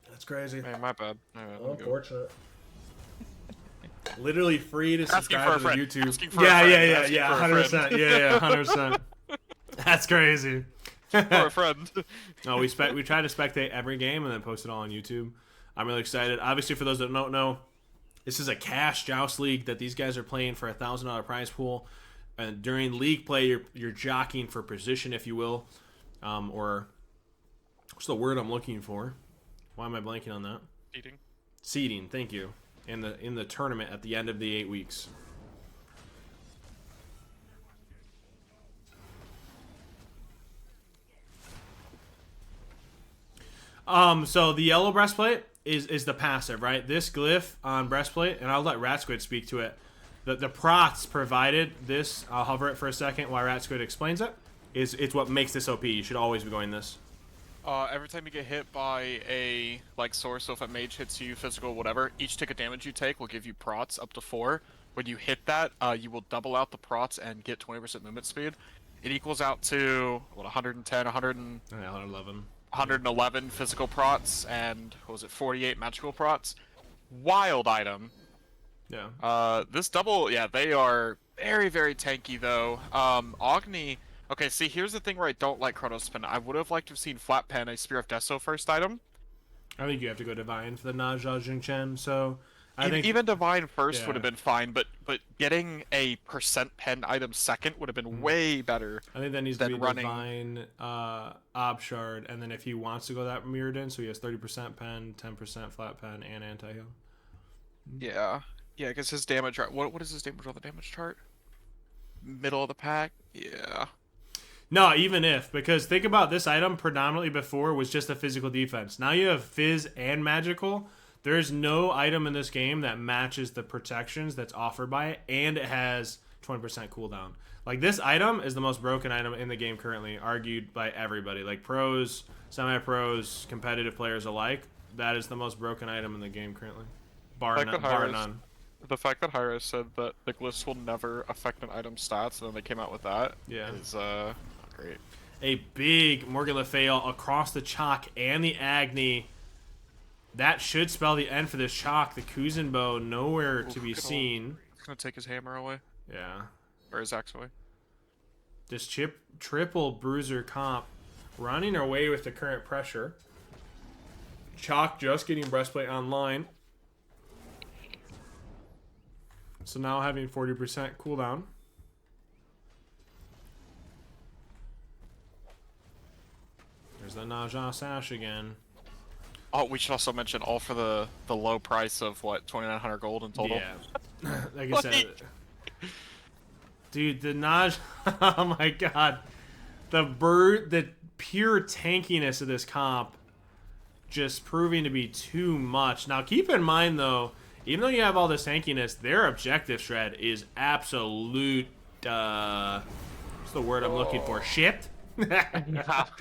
Speaker 3: That's crazy.
Speaker 2: Man, my bad.
Speaker 3: Unfortunate. Literally free to subscribe to the YouTube.
Speaker 2: Yeah,
Speaker 3: 100%. Yeah, 100%. That's crazy.
Speaker 2: For a friend.
Speaker 3: No, we try to spectate every game and then post it all on YouTube. I'm really excited. Obviously, for those that don't know, this is a cash Joust league that these guys are playing for a $1,000 prize pool. And during league play, you're jockeying for position, if you will, or what's the word I'm looking for? Why am I blanking on that? Seeding. Thank you. In the tournament at the end of the 8 weeks. So the yellow breastplate is the passive, right? This glyph on breastplate, and I'll let Rat Squid speak to it. The prots provided this, I'll hover it for a second while Rat Squid explains it, it's what makes this OP. You should always be going this.
Speaker 2: Every time you get hit by a source, so if a mage hits you, physical, whatever, each tick of damage you take will give you prots up to 4. When you hit that, you will double out the prots and get 20% movement speed. It equals out to 110, 111 physical prots and 48 magical prots. Wild item.
Speaker 3: Yeah.
Speaker 2: This double, they are very, very tanky though. Agni. Okay, see, here's the thing where I don't like Chronos Pen. I would have liked to have seen Flat Pen, a Spear of Deso first item.
Speaker 3: I think you have to go Divine for the Naja Jingchen, so I think
Speaker 2: even Divine first would have been fine, but getting a percent pen item second would have been way better.
Speaker 3: I think that needs to be Divine, Obshard, and then if he wants to go that Mirrodin, so he has 30% pen, 10% flat pen, and anti-heal.
Speaker 2: Yeah, because his damage, what is his damage on the damage chart? Middle of the pack? Yeah.
Speaker 3: No, even if, because think about this item predominantly before was just a physical defense. Now you have Fizz and Magical. There's no item in this game that matches the protections that's offered by it, and it has 20% cooldown. Like, this item is the most broken item in the game currently, argued by everybody. Like, pros, semi-pros, competitive players alike. That is the most broken item in the game currently. Bar none.
Speaker 2: The fact that Hyra said that the glyphs will never affect an item's stats, and then they came out with that is great.
Speaker 3: A big Morgan Le Fay across the Chalk and the Agni. That should spell the end for this Chalk. The Kuzenbo nowhere to be seen.
Speaker 2: He's gonna take his hammer away.
Speaker 3: Yeah.
Speaker 2: Or his axe away.
Speaker 3: This triple bruiser comp running away with the current pressure. Chalk just getting breastplate online. So now having 40% cooldown. There's the Naja Sash again.
Speaker 2: Oh, we should also mention all for the low price of what, 2,900 gold in total.
Speaker 3: Yeah, like I said, dude, the Naja. Oh my god, the pure tankiness of this comp just proving to be too much. Now, keep in mind, though, even though you have all this tankiness, their objective shred is absolute, what's the word I'm looking for? Shit?
Speaker 2: Yeah,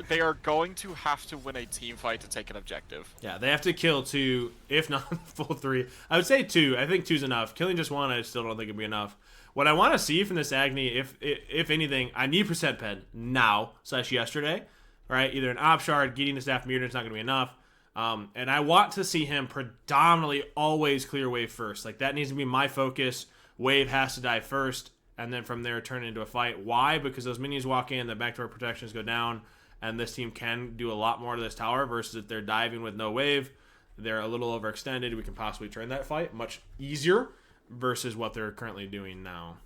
Speaker 2: they are going to have to win a team fight to take an objective.
Speaker 3: Yeah, they have to kill 2, if not full 3. I would say 2. I think 2's enough. Killing just 1, I still don't think it'd be enough. What I want to see from this Agni, if anything, I need percent pen now / yesterday. Right, either an op shard, getting the staff muted is not going to be enough. And I want to see him predominantly always clear wave first. Like, that needs to be my focus. Wave has to die first, and then from there turn it into a fight. Why? Because those minions walk in, the backdoor protections go down, and this team can do a lot more to this tower versus if they're diving with no wave, they're a little overextended. We can possibly turn that fight much easier versus what they're currently doing now.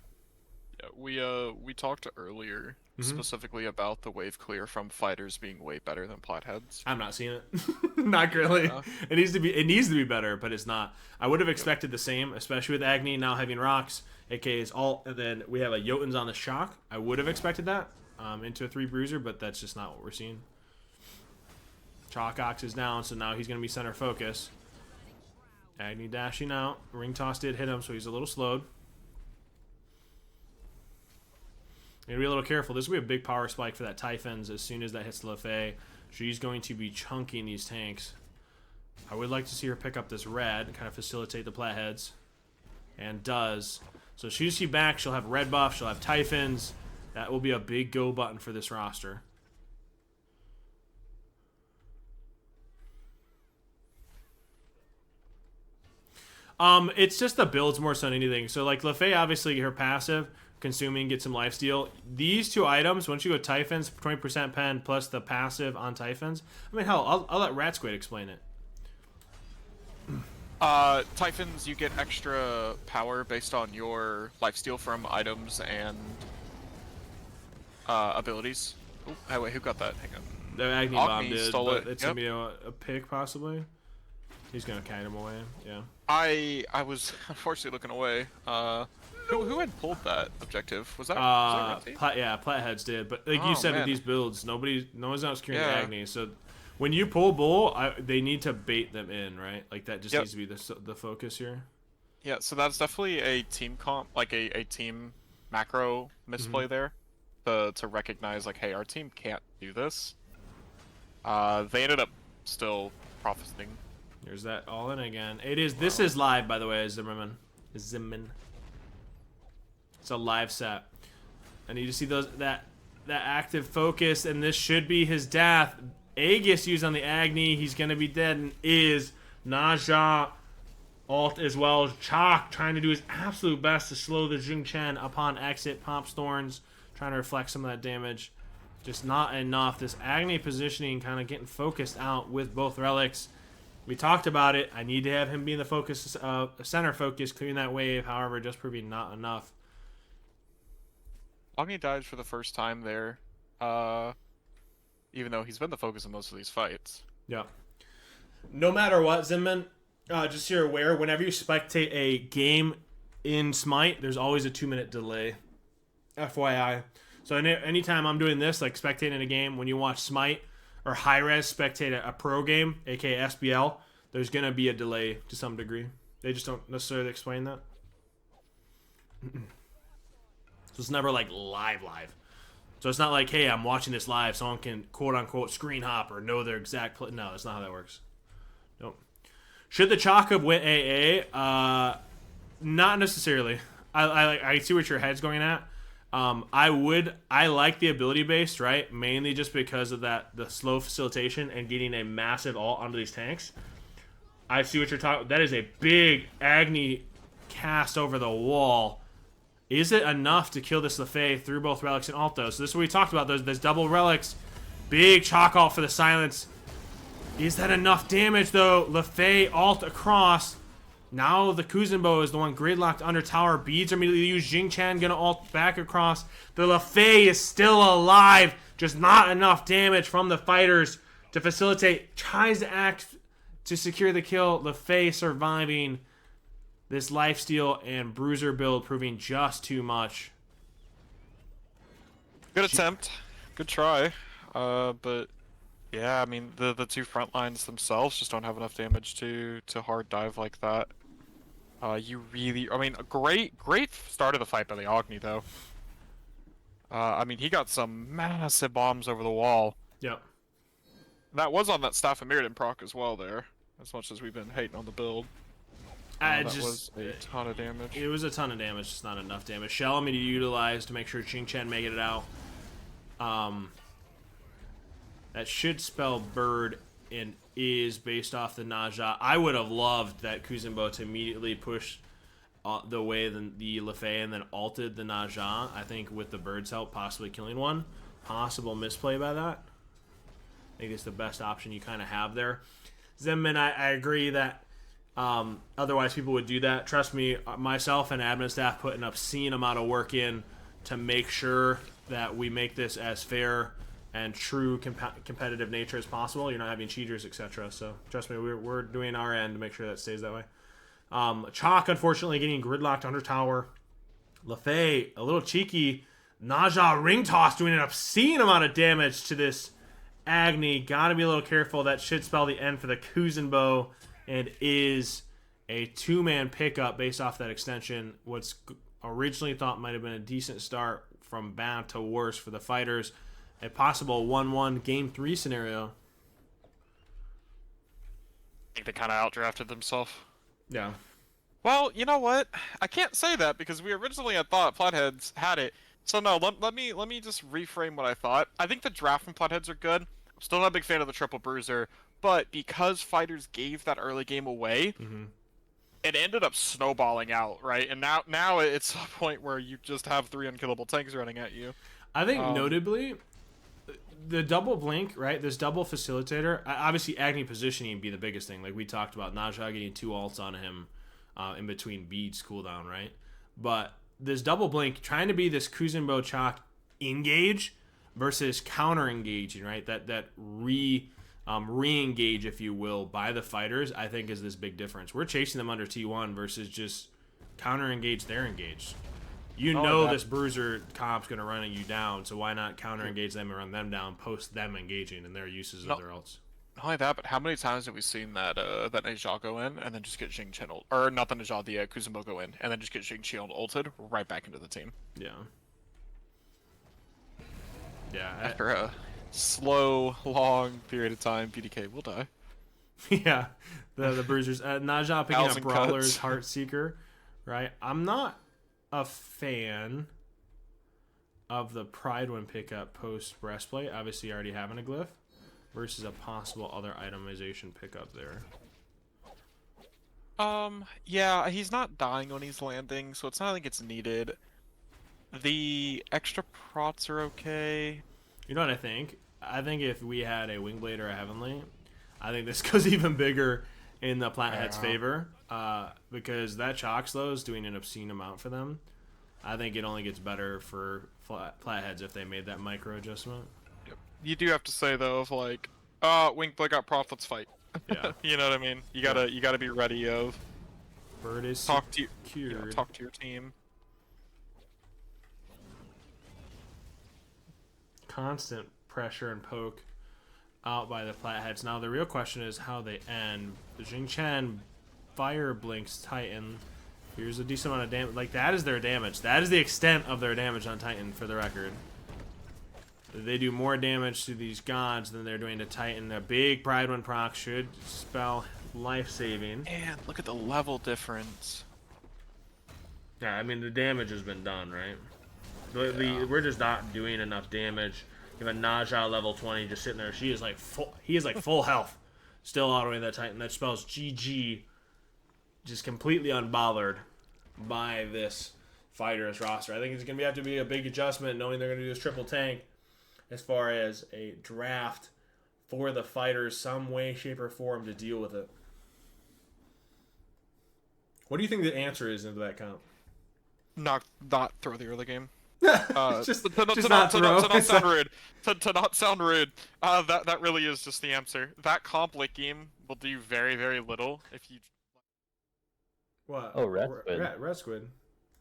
Speaker 2: Yeah, we talked earlier specifically about the wave clear from fighters being way better than Platheads.
Speaker 3: I'm not seeing it. Not really. Yeah. It needs to be better, but it's not. I would have expected the same, especially with Agni now having rocks, AKA's alt, and then we have a Jotuns on the shock. I would have expected that into a 3 bruiser, but that's just not what we're seeing. Chalk Ox is down, so now he's going to be center focus. Agni dashing out. Ring toss did hit him, so he's a little slowed. Gotta be a little careful. This will be a big power spike for that Typhons as soon as that hits the LaFay. She's going to be chunking these tanks. I would like to see her pick up this red and kind of facilitate the Platheads. And does. So she's back. She'll have red buff. She'll have Typhons. That will be a big go button for this roster. It's just the builds more so than anything. So like LaFay, obviously her passive, consuming, get some lifesteal. These 2 items, once you go Typhons, 20% pen plus the passive on Typhons. I mean, hell, I'll let Ratsquid explain it.
Speaker 2: Typhons, you get extra power based on your lifesteal from items and abilities. Oh, hey, wait, who got that? Hang on.
Speaker 3: The Agni Bomb did,
Speaker 2: stole
Speaker 3: but
Speaker 2: it.
Speaker 3: it's gonna be a pick possibly. He's gonna kite him away. Yeah.
Speaker 2: I was unfortunately looking away. Who had pulled that objective? Was that
Speaker 3: Platheads did, but like you said, with these builds, no one's not securing the Agni. So when you pull bull, they need to bait them in, right? Like that just needs to be the focus here.
Speaker 2: Yeah, so that's definitely a team comp, like a team macro misplay there, to recognize like, hey, our team can't do this. They ended up still profiting.
Speaker 3: There's that all in again. This is live, by the way, Zimmerman. It's a live set. I need to see that active focus, and this should be his death. Aegis used on the Agni. He's gonna be dead, and is Naja alt as well as Chalk trying to do his absolute best to slow the Jing Chen upon exit. Pops Thorns trying to reflect some of that damage. Just not enough. This Agni positioning kind of getting focused out with both relics. We talked about it. I need to have him be in the focus, center focus, clearing that wave. However, just proving not enough.
Speaker 2: Agni died for the first time there, even though he's been the focus of most of these fights.
Speaker 3: Yeah. No matter what, Zimman, just so you're aware, whenever you spectate a game in SMITE, there's always a 2-minute delay. FYI. So anytime I'm doing this, like spectating a game, when you watch SMITE or high-res spectate a pro game, aka SBL, there's going to be a delay to some degree. They just don't necessarily explain that. So it's never like live. So it's not like, hey, I'm watching this live, someone can quote-unquote screen hop or know their exact play. No, that's not how that works. Nope. Should the Chalk have went AA? Not necessarily. I see what your head's going at. I like the ability based, right? Mainly just because of the slow facilitation and getting a massive ult onto these tanks. I see what you're talking. That is a big Agni cast over the wall. Is it enough to kill this LaFay through both relics and ult though? So this is what we talked about. Those double relics, big Chalk ult for the silence. Is that enough damage though? LaFay ult across. Now the Kuzenbo is the one gridlocked under tower. Beads are immediately used. Jing Chan gonna ult back across. The LaFay is still alive. Just not enough damage from the fighters to facilitate. Tries to act to secure the kill. LaFay surviving. This lifesteal and bruiser build proving just too much.
Speaker 2: Good attempt. Good try. But Yeah, I mean the two front lines themselves just don't have enough damage to hard dive like that. You really, I mean, a great start of the fight by the Agni though. I mean, he got some massive bombs over the wall.
Speaker 3: Yep.
Speaker 2: That was on that Staff of Mirrodin proc as well there, as much as we've been hating on the build.
Speaker 3: I
Speaker 2: That
Speaker 3: just
Speaker 2: was a ton of damage.
Speaker 3: it was a ton of damage, just not enough damage. Shell me to utilize to make sure Ching Chen make it out. That should spell bird and is based off the Naja. I would have loved that Kuzenbo to immediately push the way the Lefay and then alted the Naja. I think with the bird's help, possibly killing one. Possible misplay by that. I think it's the best option you kind of have there. Zenman, I agree that otherwise people would do that. Trust me, myself and admin staff put an obscene amount of work in to make sure that we make this as fair and true competitive nature as possible. You're not having cheaters, etc. So trust me, we're doing our end to make sure that stays that way. Chalk, unfortunately, getting gridlocked under tower. Lefay, a little cheeky. Naja ring toss doing an obscene amount of damage to this Agni. Gotta be a little careful. That should spell the end for the Kuzenbo and is a two-man pickup based off that extension. What's originally thought might have been a decent start from bad to worse for the fighters. A possible 1-1 Game 3 scenario.
Speaker 2: I think they kind of outdrafted themselves.
Speaker 3: Yeah.
Speaker 2: Well, you know what? I can't say that because we originally had thought Platheads had it. So no, let me just reframe what I thought. I think the draft from Platheads are good. I'm still not a big fan of the triple bruiser, but because fighters gave that early game away, it ended up snowballing out, right? And now it's a point where you just have 3 unkillable tanks running at you.
Speaker 3: I think notably, the double blink, right? This double facilitator, obviously Agni positioning would be the biggest thing. Like we talked about, Naja getting 2 ults on him in between beads cooldown, right? But this double blink, trying to be this Kuzenbo Chalk engage versus counter engaging, right? That re-engage, if you will, by the fighters, I think is this big difference. We're chasing them under T1 versus just counter engage their engage. You know this bruiser comp's going to run you down, so why not counter engage them and run them down post them engaging and their uses of their ults?
Speaker 2: Not only that, but how many times have we seen that that Najah go in and then just get Jing Chen ult, or not the Najah, the Kuzenbo go in and then just get Jing Chen ulted right back into the team?
Speaker 3: Yeah. Yeah.
Speaker 2: After a slow, long period of time, PDK will die.
Speaker 3: Yeah. The bruisers. Naja picking up
Speaker 2: 1,000
Speaker 3: Brawler's
Speaker 2: cuts.
Speaker 3: Heartseeker, right? I'm not a fan of the Pride one pickup post breastplate. Obviously, already having a glyph versus a possible other itemization pickup there.
Speaker 2: Yeah, he's not dying when he's landing, so it's not like it's needed. The extra prots are okay.
Speaker 3: You know what I think? I think if we had a Wingblade or a Heavenly, I think this goes even bigger in the Platheads' favor. Because that Chalk slow is doing an obscene amount for them. I think it only gets better for Platheads if they made that micro adjustment.
Speaker 2: Yep. You do have to say though, if like, Winkblade got prof, let's fight.
Speaker 3: Yeah.
Speaker 2: You know what I mean? You gotta be ready of
Speaker 3: Bird is
Speaker 2: talk to
Speaker 3: secured.
Speaker 2: talk to your team.
Speaker 3: Constant pressure and poke out by the Platheads. Now the real question is how they end. The Jing Chen fire blinks Titan. Here's a decent amount of damage. Like, that is their damage. That is the extent of their damage on Titan, for the record. They do more damage to these gods than they're doing to Titan. A big Pride 1 proc should spell life-saving.
Speaker 2: And look at the level difference.
Speaker 3: Yeah, I mean, the damage has been done, right? We're just not doing enough damage. You have a Naja level 20 just sitting there. He is like full health. Still autoing that Titan. That spells GG. Just completely unbothered by this fighter's roster. I think it's going to have to be a big adjustment knowing they're going to do this triple tank as far as a draft for the fighters, some way, shape, or form to deal with it. What do you think the answer is into that comp?
Speaker 2: Not throw the early game.
Speaker 3: Just
Speaker 2: To
Speaker 3: not throw.
Speaker 2: not sound rude. To not sound rude. That really is just the answer. That comp late game will do very, very little if you.
Speaker 3: What?
Speaker 4: Oh, Red Squid.
Speaker 3: Red Squid.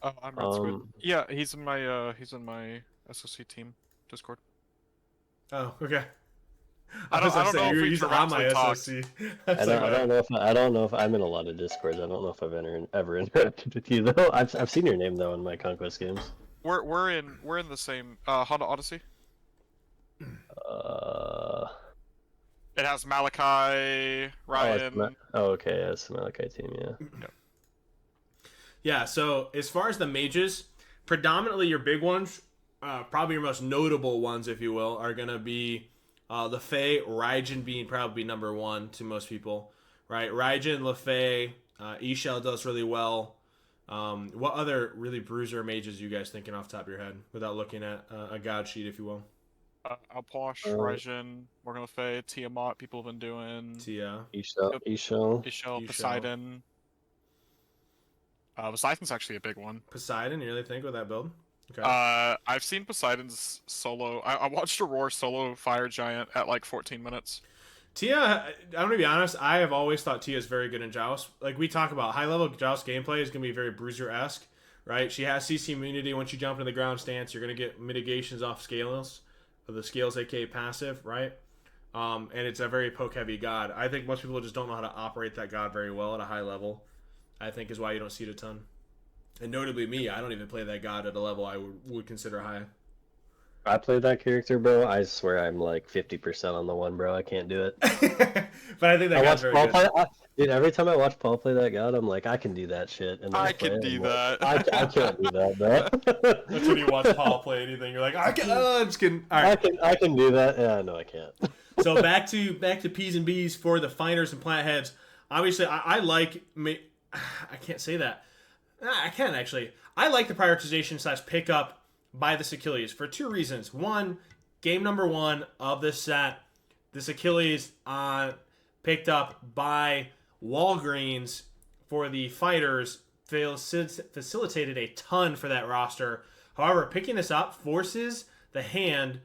Speaker 2: Oh, I'm Red Squid. Yeah, he's in my SOC team Discord.
Speaker 3: Oh, okay.
Speaker 2: I don't know if
Speaker 3: you're
Speaker 2: we
Speaker 3: using on my
Speaker 2: directly talked.
Speaker 3: SSC.
Speaker 4: I don't know if I'm in a lot of discords. I don't know if I've ever interacted with you though. I've seen your name though in my Conquest games.
Speaker 2: We're in the same Honda Odyssey. It has Malachi, Ryan.
Speaker 4: Okay, yeah, it's the Malachi team, yeah.
Speaker 3: Yeah, so as far as the mages, predominantly your big ones, probably your most notable ones, if you will, are going to be LeFay, Raijin being probably number one to most people, right? Raijin, LeFay, Ishel does really well. What other really bruiser mages are you guys thinking off the top of your head without looking at a god sheet, if you will?
Speaker 2: Alposh, Raijin, Morgan Le Fay, Tiamat, people have been doing.
Speaker 3: Tia.
Speaker 4: Ishel.
Speaker 2: Poseidon. Poseidon's actually a big one.
Speaker 3: Poseidon, you really think with that build? Okay.
Speaker 2: I've seen Poseidon's solo. I watched Aurora solo Fire Giant at like 14 minutes.
Speaker 3: Tia, I'm going to be honest, I have always thought Tia is very good in Joust. Like we talk about, high-level Joust gameplay is going to be very bruiser-esque, right? She has CC immunity. Once you jump into the ground stance, you're going to get mitigations off scales. The scales, aka passive, right? And it's a very poke-heavy god. I think most people just don't know how to operate that god very well at a high level. I think is why you don't see it a ton. And notably me, I don't even play that god at a level I would consider high.
Speaker 4: I play that character, bro. I swear I'm like 50% on the one, bro. I can't do it.
Speaker 3: But I think that god's very good.
Speaker 4: Dude, every time I watch Paul play that god, I'm like, I can do that shit. And
Speaker 2: I can do that.
Speaker 4: I can't do that, bro.
Speaker 3: That's when you watch Paul play anything. You're like, I can. I'm just kidding. All right.
Speaker 4: I can do that. Yeah, no, I can't.
Speaker 3: So back to P's and B's for the fighters and Platheads. Obviously, I like. I can't say that. I can actually. I like the prioritization / pickup by this Achilles for two reasons. One, game number one of this set, this Achilles picked up by Walgreens for the fighters facilitated a ton for that roster. However, picking this up forces the hand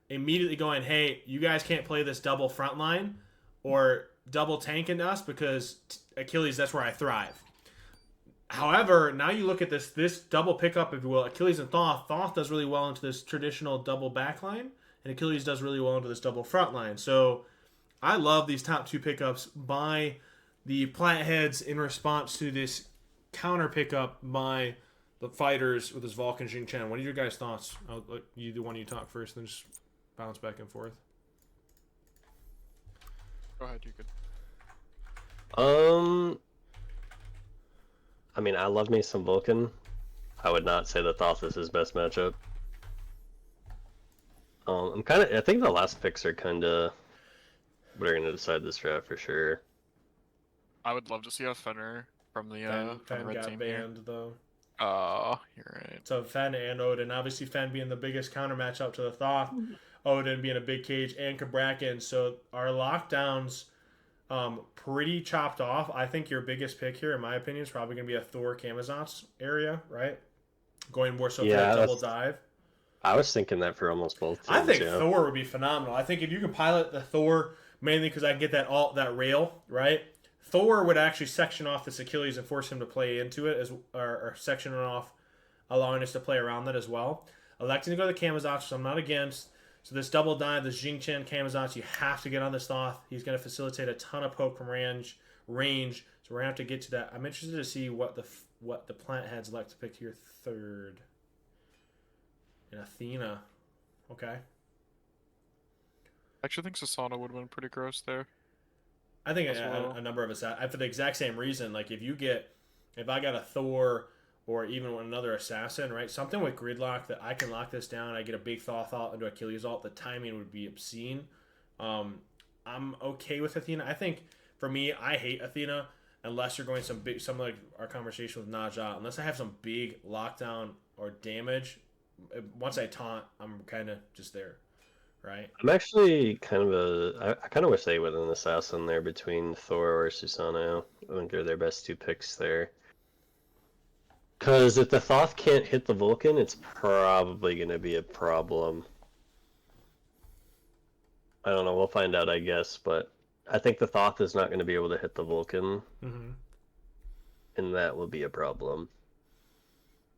Speaker 3: immediately going, hey, you guys can't play this double front line or double tanking us because Achilles, that's where I thrive. However, now you look at this double pickup, if you will, Achilles and Thoth. Thoth does really well into this traditional double backline, and Achilles does really well into this double front line. So I love these top two pickups by the Platheads in response to this counter pickup by the fighters with this Vulcan Jing Chen. What are your guys' thoughts? I'll let you do one you talk first, then just bounce back and forth.
Speaker 2: Go ahead, you could.
Speaker 4: I mean, I love me some Vulcan. I would not say that Thoth is his best matchup. I think the last picks are kind of what are going to decide this draft for sure.
Speaker 2: I would love to see a Fenrir from the
Speaker 3: Fen
Speaker 2: red
Speaker 3: got
Speaker 2: team
Speaker 3: banned
Speaker 2: here.
Speaker 3: though.
Speaker 2: You're right.
Speaker 3: So Fen and Odin, obviously Fen being the biggest counter matchup to the Thoth, Odin being a big cage, and Kabrakan. So our lockdowns pretty chopped off. I think your biggest pick here, in my opinion, is probably going to be a Thor Camazotz area, right? Going more so for that double dive.
Speaker 4: I was thinking that for almost both teams.
Speaker 3: I think Thor would be phenomenal. I think if you can pilot the Thor, mainly because I can get that rail, right? Thor would actually section off this Achilles and force him to play into it, or section it off, allowing us to play around that as well. Electing to go to Camazotz, so I'm not against. So this double dive, this Jing Chen Camazotz, you have to get on this Thoth. He's going to facilitate a ton of poke from range. So we're going to have to get to that. I'm interested to see what the Platheads like to pick to your third. And Athena. Okay.
Speaker 2: I actually think Sasana would have been pretty gross there.
Speaker 3: I think a number of us for the exact same reason. Like if I got a Thor or even another assassin, right? Something with gridlock that I can lock this down. I get a big Thoth ult into Achilles ult. The timing would be obscene. I'm okay with Athena. I think for me, I hate Athena unless you're going some like our conversation with Najah. Unless I have some big lockdown or damage. Once I taunt, I'm kind of just there. Right.
Speaker 4: I'm actually I kind of wish they would an assassin there between Thor or Susanoo. I think they're their best two picks there. Because if the Thoth can't hit the Vulcan, it's probably going to be a problem. I don't know. We'll find out, I guess. But I think the Thoth is not going to be able to hit the Vulcan.
Speaker 3: Mm-hmm.
Speaker 4: And that will be a problem.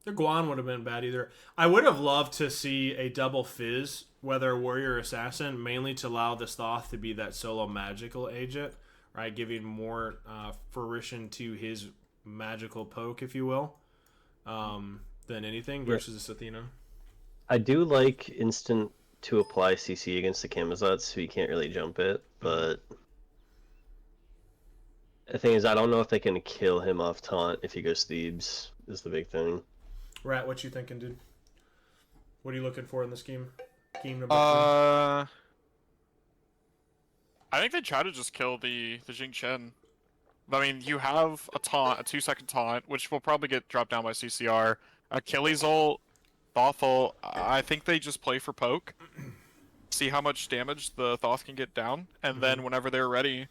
Speaker 3: The Guan would have been bad either. I would have loved to see a double Fizz, whether warrior or assassin, mainly to allow this Thoth to be that solo magical agent, right? Giving more fruition to his magical poke, if you will, than anything versus this Athena.
Speaker 4: I do like instant to apply CC against the Camazotz, so you can't really jump it, but the thing is, I don't know if they can kill him off taunt if he goes Thebes, is the big thing.
Speaker 3: Rat, what you thinking, dude? What are you looking for in this game? Game number 3?
Speaker 2: I think they try to just kill the Jing Chen. I mean, you have a taunt, a 2-second taunt, which will probably get dropped down by CCR. Achilles ult, Thoth ult. I think they just play for poke, see how much damage the Thoth can get down, and then whenever they're ready,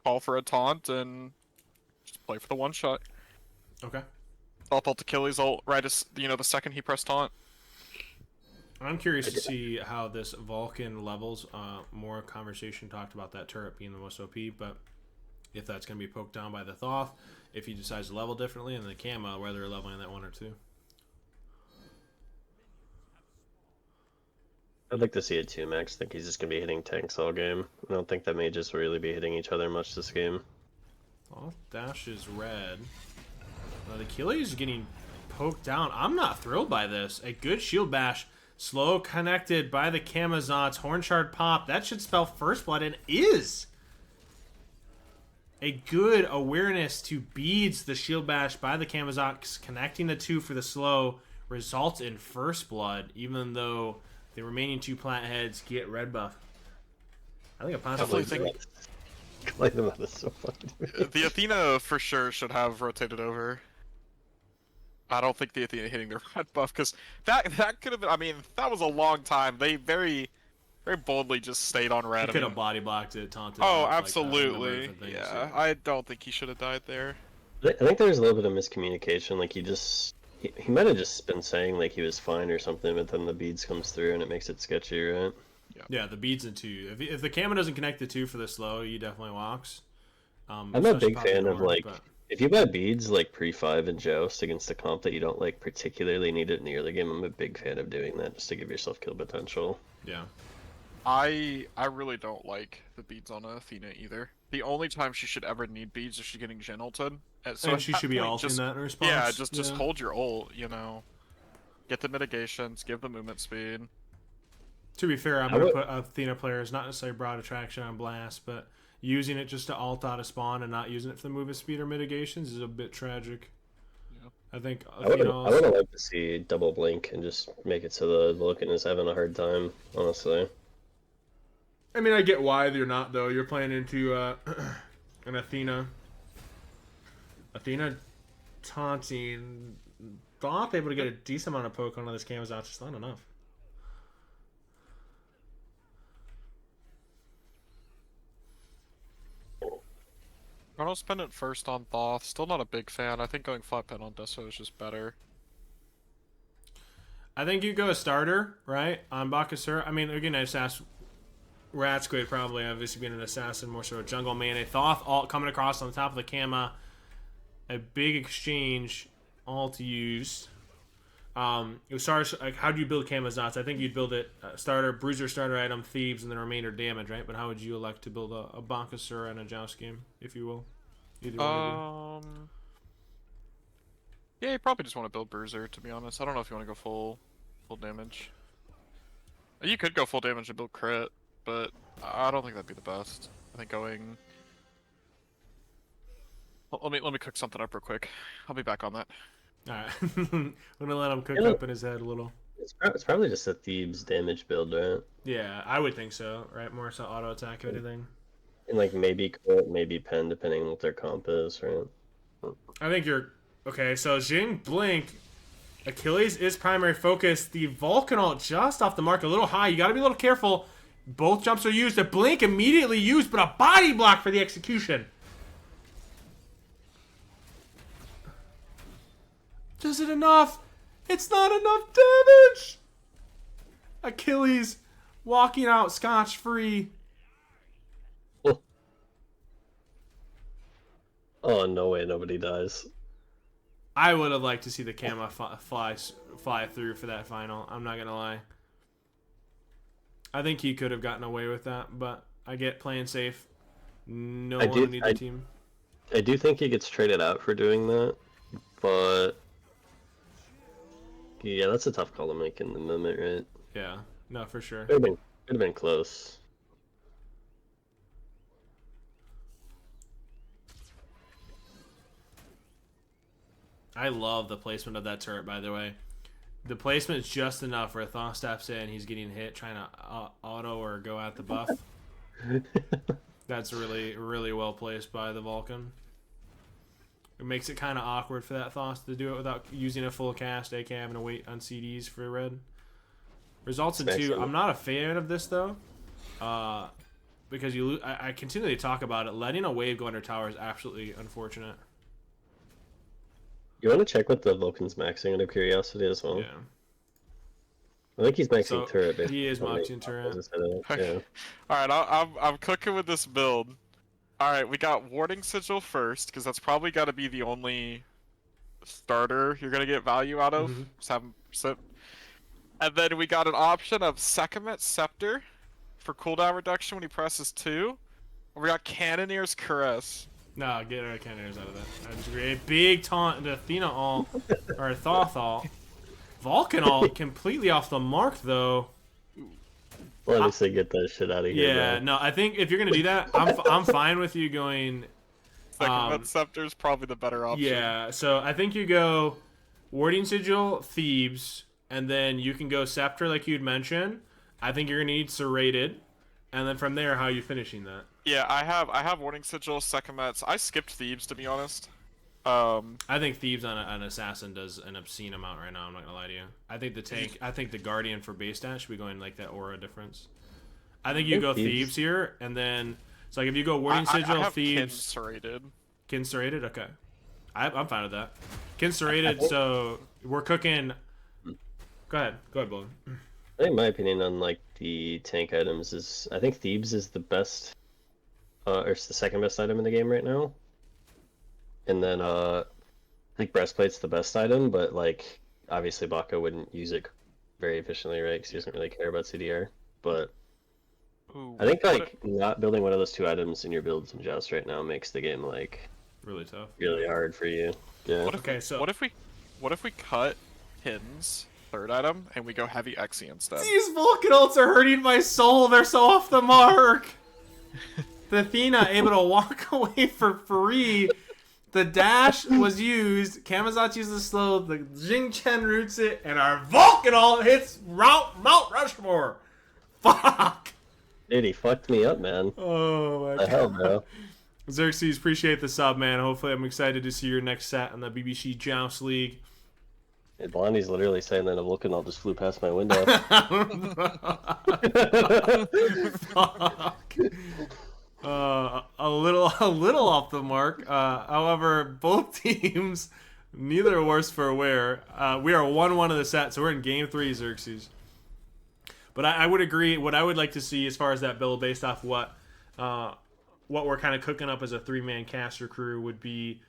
Speaker 2: call for a taunt and just play for the one shot.
Speaker 3: Okay.
Speaker 2: Thoth ult, Achilles ult, right as the second he pressed taunt.
Speaker 3: I'm curious to see how this Vulcan levels. More conversation talked about that turret being the most OP, but if that's going to be poked down by the Thoth, if he decides to level differently, and the Kama, whether they're leveling that 1 or 2.
Speaker 4: I'd like to see a 2-max. I think he's just going to be hitting tanks all game. I don't think that mages will really be hitting each other much this game.
Speaker 3: Thoth dashes red. The Achilles is getting poked down. I'm not thrilled by this. A good shield bash. Slow connected by the Camazotz. Horn Shard pop. That should spell First Blood, and is. A good awareness to beads the shield bash by the Camazotz. Connecting the 2 for the slow results in First Blood, even though the remaining 2 Platheads get red buff. I think a possibly
Speaker 4: That is so funny.
Speaker 2: The Athena for sure should have rotated over. I don't think the Athena hitting the red buff, because that could have been. I mean, that was a long time. They very boldly just stayed on red.
Speaker 3: He could have body blocked it, taunted.
Speaker 2: Oh,
Speaker 3: off,
Speaker 2: absolutely.
Speaker 3: Like that,
Speaker 2: Yeah, I don't think he should have died there.
Speaker 4: I think there's a little bit of miscommunication. Like he might have just been saying like he was fine or something, but then the beads comes through and it makes it sketchy, right?
Speaker 3: Yeah, the beads in 2. If the Kama doesn't connect the 2 for the slow, he definitely walks.
Speaker 4: I'm a big fan of like. If you buy beads like pre-5 and Joust against a comp that you don't like particularly need it in the early game, I'm a big fan of doing that just to give yourself kill potential.
Speaker 3: Yeah.
Speaker 2: I really don't like the beads on Athena either. The only time she should ever need beads is she's getting Gen ulted.
Speaker 3: So she should be ulting that in response.
Speaker 2: Yeah, just hold your ult, Get the mitigations, give the movement speed.
Speaker 3: To be fair, I'm going to put Athena players, not necessarily broad attraction on blast, but using it just to ult out of spawn and not using it for the movement speed or mitigations is a bit tragic. Yeah. I think
Speaker 4: I would have liked to see double blink and just make it so the Vulcan is having a hard time, honestly.
Speaker 3: I mean, I get why you're not, though. You're playing into an Athena. Athena taunting. Thoth able to get a decent amount of poke on this Camazotz, just not enough.
Speaker 2: I'll spend it first on Thoth. Still not a big fan. I think going 5-pin on Deso is just better.
Speaker 3: I think you go a starter, right? On Bakasura. I mean, again, I just asked Rat Squid, probably, obviously being an assassin, more so a jungle man. A Thoth alt coming across on the top of the Kama. A big exchange, alt used. Like, how do you build Camazotz? I think you'd build it starter, bruiser, starter item, thieves, and then remainder damage, right? But how would you elect to build a Bakasura and a Joust game, if you will? Either one.
Speaker 2: Yeah, you probably just want to build bruiser, to be honest. I don't know if you want to go full damage. You could go full damage and build crit, but I don't think that'd be the best. I think going. Let me cook something up real quick. I'll be back on that.
Speaker 3: Alright. I'm gonna let him cook up in his head a little.
Speaker 4: It's probably just a Thebes damage build, right?
Speaker 3: Yeah, I would think so, right? More so auto attack or anything.
Speaker 4: And like maybe crit, maybe pen, depending on what their comp is, right?
Speaker 3: I think you're okay. So Jing Blink, Achilles is primary focus. The Vulcan ult just off the mark, a little high. You got to be a little careful. Both jumps are used. The Blink immediately used, but a body block for the execution. Is it enough? It's not enough damage! Achilles walking out scotch-free.
Speaker 4: Oh, no way nobody dies.
Speaker 3: I would have liked to see the Kama fly through for that final. I'm not gonna lie. I think he could have gotten away with that, but I get playing safe. No one need the team.
Speaker 4: I do think he gets traded out for doing that, but yeah, that's a tough call to make in the moment, right?
Speaker 3: Yeah, no, for sure.
Speaker 4: Could have been close.
Speaker 3: I love the placement of that turret, by the way. The placement is just enough where Thoth steps in, he's getting hit, trying to auto or go at the buff. That's really, really well placed by the Vulcan. It makes it kind of awkward for that Thoth to do it without using a full cast, aka having to wait on CDs for red. Results in 2. I'm not a fan of this, though. Because I continually talk about it. Letting a wave go under tower is absolutely unfortunate.
Speaker 4: You want to check what the Vulcan's maxing out of curiosity as well?
Speaker 3: Yeah.
Speaker 4: I think he's maxing turret.
Speaker 3: He is maxing turret.
Speaker 4: Yeah.
Speaker 2: Alright, I'm cooking with this build. Alright, we got Warding Sigil first, because that's probably got to be the only starter you're going to get value out of. 7%. And then we got an option of Sekhmet Scepter for cooldown reduction when he presses 2. And we got Cannonier's Caress.
Speaker 3: No, get our Cannoneers out of that. I disagree. A big taunt to Athena ult, or Thoth ult. Vulcan ult, completely off the mark, though.
Speaker 4: Let me say get that shit out of here.
Speaker 3: Yeah,
Speaker 4: bro.
Speaker 3: no, I think if you're going to do that, I'm fine with you going...
Speaker 2: Sekhmet Scepter is probably the better option.
Speaker 3: Yeah, so I think you go Warding Sigil, Thebes, and then you can go Scepter like you'd mentioned. I think you're going to need Serrated. And then from there, how are you finishing that?
Speaker 2: Yeah, I have Warding Sigil, Sekhmet's. I skipped Thebes, to be honest.
Speaker 3: I think Thebes on an Assassin does an obscene amount right now, I'm not going to lie to you. I think the tank, I think the Guardian for base stat should be going like that aura difference. I think you go Thebes here, and then... So like if you go Warding Sigil,
Speaker 2: I have
Speaker 3: Thebes...
Speaker 2: Kin Serrated.
Speaker 3: Kin Serrated? Okay. I'm fine with that. Kin Serrated, so we're cooking... Go ahead, Bloom.
Speaker 4: I think my opinion on like the tank items is I think Thebes is the best, or it's the second best item in the game right now. And then I think Breastplate's the best item, but like obviously Baka wouldn't use it very efficiently, right? Because he doesn't really care about CDR. But
Speaker 2: Ooh,
Speaker 4: I think like not building one of those two items in your builds in Joust right now makes the game like
Speaker 3: really tough,
Speaker 4: really hard for you. Yeah.
Speaker 2: What if we cut Hin's third item and we go heavy Exy instead?
Speaker 3: These Vulcan ults are hurting my soul. They're so off the mark. The Athena able to walk away for free. The dash was used. Kamazat used the slow. The Jing Chen roots it, and our Vulcan ult hits Mount Rushmore. Fuck.
Speaker 4: Dude, he fucked me up, man.
Speaker 3: Oh my
Speaker 4: the hell, bro.
Speaker 3: Xerxes, appreciate the sub, man. Hopefully, I'm excited to see your next set in the BBC Joust League.
Speaker 4: Yeah, Blondie's literally saying that a Vulcan all just flew past my window.
Speaker 3: Fuck. A little off the mark. However, both teams, neither worse for wear. We are 1-1 of the set, so we're in game 3, Xerxes. But I would agree. What I would like to see as far as that build, based off what we're kind of cooking up as a 3-man caster crew, would be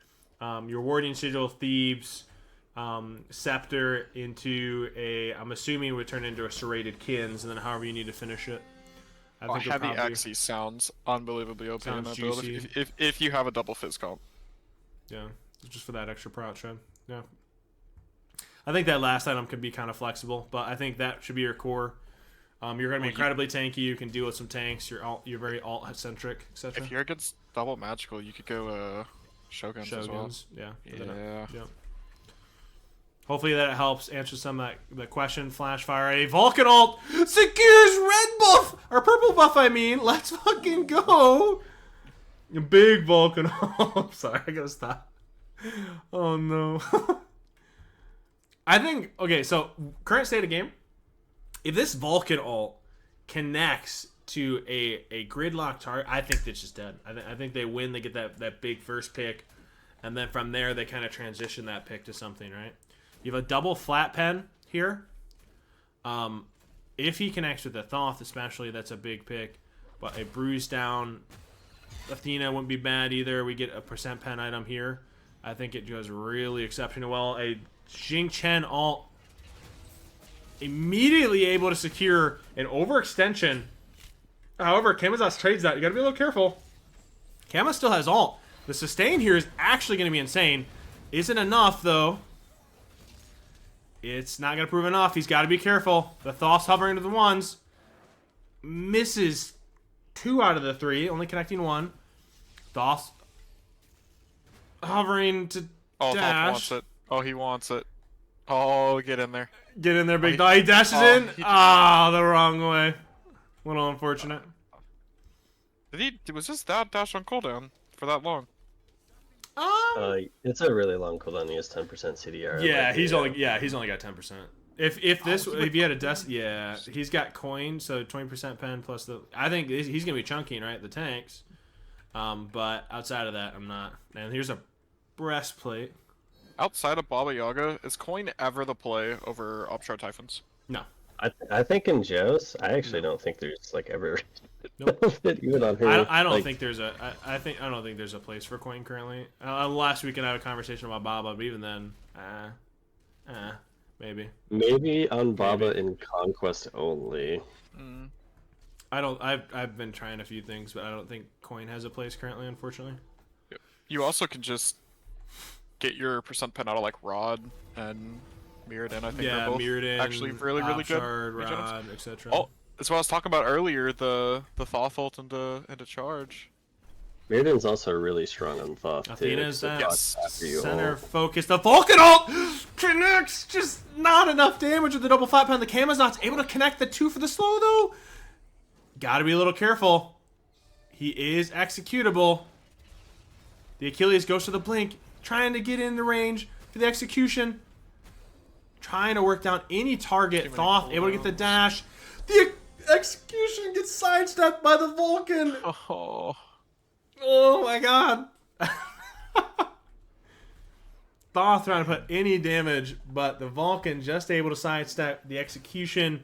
Speaker 3: your Warding Sigil, Thebes, Scepter into a, I'm assuming would turn into a Serrated Kins, and then however you need to finish it. I think
Speaker 2: heavy Exy sounds unbelievably OP in that build if you have a double Fizz comp.
Speaker 3: Yeah, just for that extra prot shred. Yeah. I think that last item could be kind of flexible, but I think that should be your core. You're going to be incredibly tanky. You can deal with some tanks. You're very alt-centric, etc.
Speaker 2: If you're against double magical, you could go Shoguns as well.
Speaker 3: Yeah.
Speaker 2: Yeah.
Speaker 3: Hopefully that helps answer some of the question. Flashfire, a Vulcan ult secures red buff or purple buff. I mean, let's fucking go. Big Vulcan ult. Sorry, I gotta stop. Oh no. I think so current state of game. If this Vulcan ult connects to a gridlock target, I think it's just dead. I think they win. They get that big first pick, and then from there they kind of transition that pick to something, right? You have a double flat pen here. If he connects with the Thoth, especially, that's a big pick. But a bruise down Athena wouldn't be bad either. We get a percent pen item here. I think it goes really exceptionally well. A Jing Chen ult immediately able to secure an overextension. However, Kamazot's trades that. You gotta be a little careful. Kama still has ult. The sustain here is actually gonna be insane. Isn't enough, though. It's not gonna prove enough. He's gotta be careful. The Thoth's hovering to the ones. Misses 2 out of the 3, only connecting 1. Thoth hovering to
Speaker 2: Oh,
Speaker 3: dash.
Speaker 2: Thoth wants it. Oh, he wants it. Oh, get in there.
Speaker 3: Get in there, big dog. He dashes in. The wrong way. A little unfortunate.
Speaker 2: Was this that dash on cooldown for that long?
Speaker 4: It's a really long cooldown. He has 10% CDR.
Speaker 3: Yeah,
Speaker 4: like,
Speaker 3: he's only got 10%. If he had a desk, yeah, he's got coin, so 20% pen plus the. I think he's gonna be chunking, right, the tanks. But outside of that, I'm not. And here's a breastplate.
Speaker 2: Outside of Baba Yaga, is coin ever the play over Upshot Typhons?
Speaker 3: No.
Speaker 4: I think in Joust, I actually don't think there's like ever.
Speaker 3: Nope.
Speaker 4: Even on her,
Speaker 3: I don't
Speaker 4: like,
Speaker 3: think there's a. I don't think there's a place for coin currently. Last week I had a conversation about Baba, but even then, maybe.
Speaker 4: Maybe on Baba in Conquest only.
Speaker 2: Mm.
Speaker 3: I don't. I've been trying a few things, but I don't think coin has a place currently, unfortunately.
Speaker 2: You also can just get your percent pen out of like Rod and Mirrodin. I think they're both
Speaker 3: Mirrodin,
Speaker 2: actually really good.
Speaker 3: Rod, etc.
Speaker 2: Oh, that's what I was talking about earlier. The Thoth ult into charge.
Speaker 4: Mirrodin's also really strong on Thoth.
Speaker 3: Athena's
Speaker 4: too.
Speaker 3: that
Speaker 2: Yes.
Speaker 3: center focus. The Vulcan ult connects. Just not enough damage with the double flat pen. The Kamazot's able to connect the 2 for the slow though. Gotta be a little careful. He is executable. The Achilles goes to the blink, trying to get in the range for the execution. Trying to work down any target. Thoth able to get the dash. The execution gets sidestepped by the Vulcan. Oh my god. Thoth trying to put any damage, but the Vulcan just able to sidestep the execution.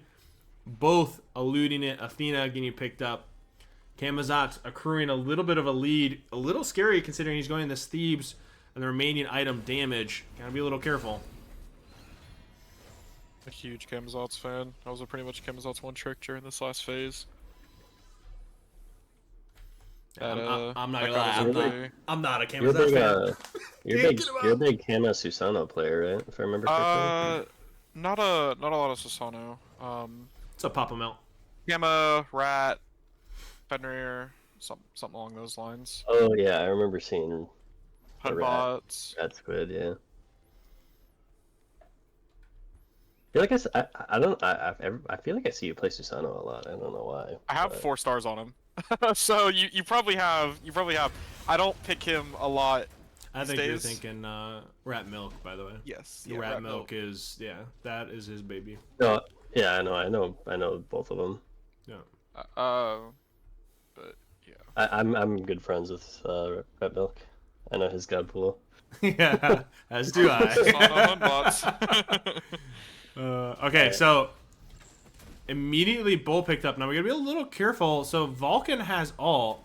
Speaker 3: Both eluding it. Athena getting picked up. Kamazot's accruing a little bit of a lead. A little scary considering he's going this Thebes and the remaining item damage. Gotta be a little careful.
Speaker 2: A huge Kamazot's fan. I was pretty much Kamazot's one trick during this last phase.
Speaker 3: I'm not gonna lie. I'm not a
Speaker 4: You're
Speaker 3: Kamazot fan.
Speaker 4: you're a big Kama Susano player, right? If I remember correctly.
Speaker 2: Not a lot of Susano.
Speaker 3: It's a pop 'em out.
Speaker 2: Gamma, Rat, Fenrir, something along those lines.
Speaker 4: Oh yeah, I remember seeing
Speaker 2: Hudbots.
Speaker 4: Rat Squid, yeah. I feel like I feel like I see you play Susano a lot. I don't know why.
Speaker 2: I have 4 stars on him. So you probably have. I don't pick him a lot.
Speaker 3: I think you're
Speaker 2: Stays.
Speaker 3: thinking Rat Milk, by the way.
Speaker 2: Yes.
Speaker 3: The Rat Milk is that is his baby.
Speaker 4: No, yeah, I know both of them.
Speaker 3: Yeah.
Speaker 2: But yeah.
Speaker 4: I'm good friends with Rat Milk. I know his god pool.
Speaker 3: Yeah, as do I.
Speaker 2: Hudbots.
Speaker 3: Okay, so immediately Bull picked up. Now we're gonna be a little careful. So Vulcan has ult,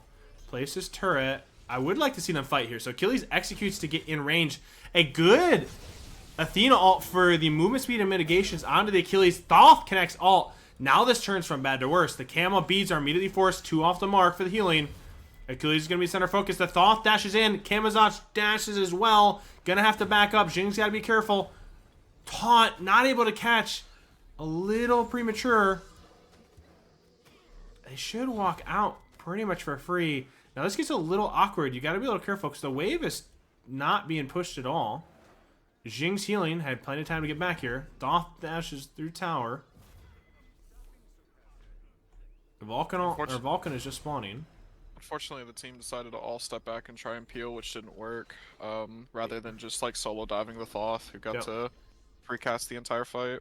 Speaker 3: places turret. I would like to see them fight here. So Achilles executes to get in range. A good Athena ult for the movement speed and mitigations onto the Achilles. Thoth connects ult. Now this turns from bad to worse. The Camel beads are immediately forced 2 off the mark for the healing. Achilles is going to be center focus. The Thoth dashes in. Kamazot dashes as well. Gonna have to back up. Jing's got to be careful. Taunt, not able to catch. A little premature. They should walk out pretty much for free. Now this gets a little awkward. You got to be a little careful because the wave is not being pushed at all. Jing's healing. Had plenty of time to get back here. Thoth dashes through tower. Vulcan is just spawning.
Speaker 2: Unfortunately, the team decided to all step back and try and peel, which didn't work. Rather than just like solo diving the Thoth, who got to precast the entire fight.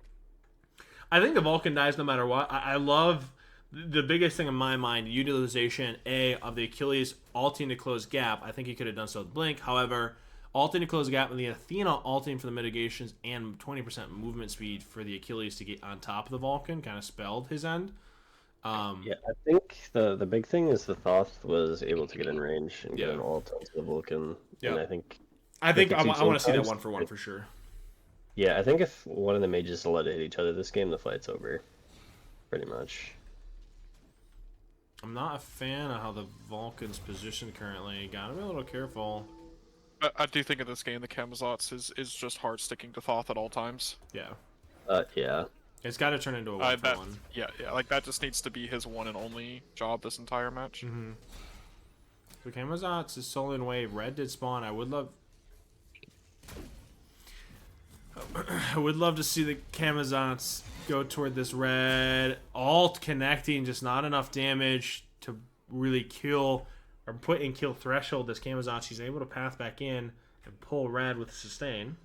Speaker 3: I think the Vulcan dies no matter what. I love the biggest thing in my mind, utilization of the Achilles ulting to close gap. I think he could have done so with Blink. However, ulting to close gap and the Athena ulting for the mitigations and 20% movement speed for the Achilles to get on top of the Vulcan kind of spelled his end.
Speaker 4: Yeah, I think the big thing is the Thoth was able to get in range and get an ult onto the Vulcan.
Speaker 3: Yeah.
Speaker 4: And I think
Speaker 3: I think
Speaker 4: the
Speaker 3: I
Speaker 4: two
Speaker 3: want to see that
Speaker 4: teams.
Speaker 3: 1-for-1 for sure.
Speaker 4: Yeah, I think if one of the mages let it hit each other this game, the fight's over. Pretty much.
Speaker 3: I'm not a fan of how the Vulcan's positioned currently. Gotta be a little careful.
Speaker 2: I do think in this game the Camazotz is just hard sticking to Thoth at all times.
Speaker 3: Yeah.
Speaker 4: Yeah.
Speaker 3: It's got to turn into a 1-for-1.
Speaker 2: Yeah, like that just needs to be his one and only job this entire match.
Speaker 3: Mm-hmm. So Camazotz is Sullen Wave. Red did spawn. I would love to see the Camazotz go toward this red. Alt connecting, just not enough damage to really kill or put in kill threshold. This Camazotz, he's able to path back in and pull red with sustain.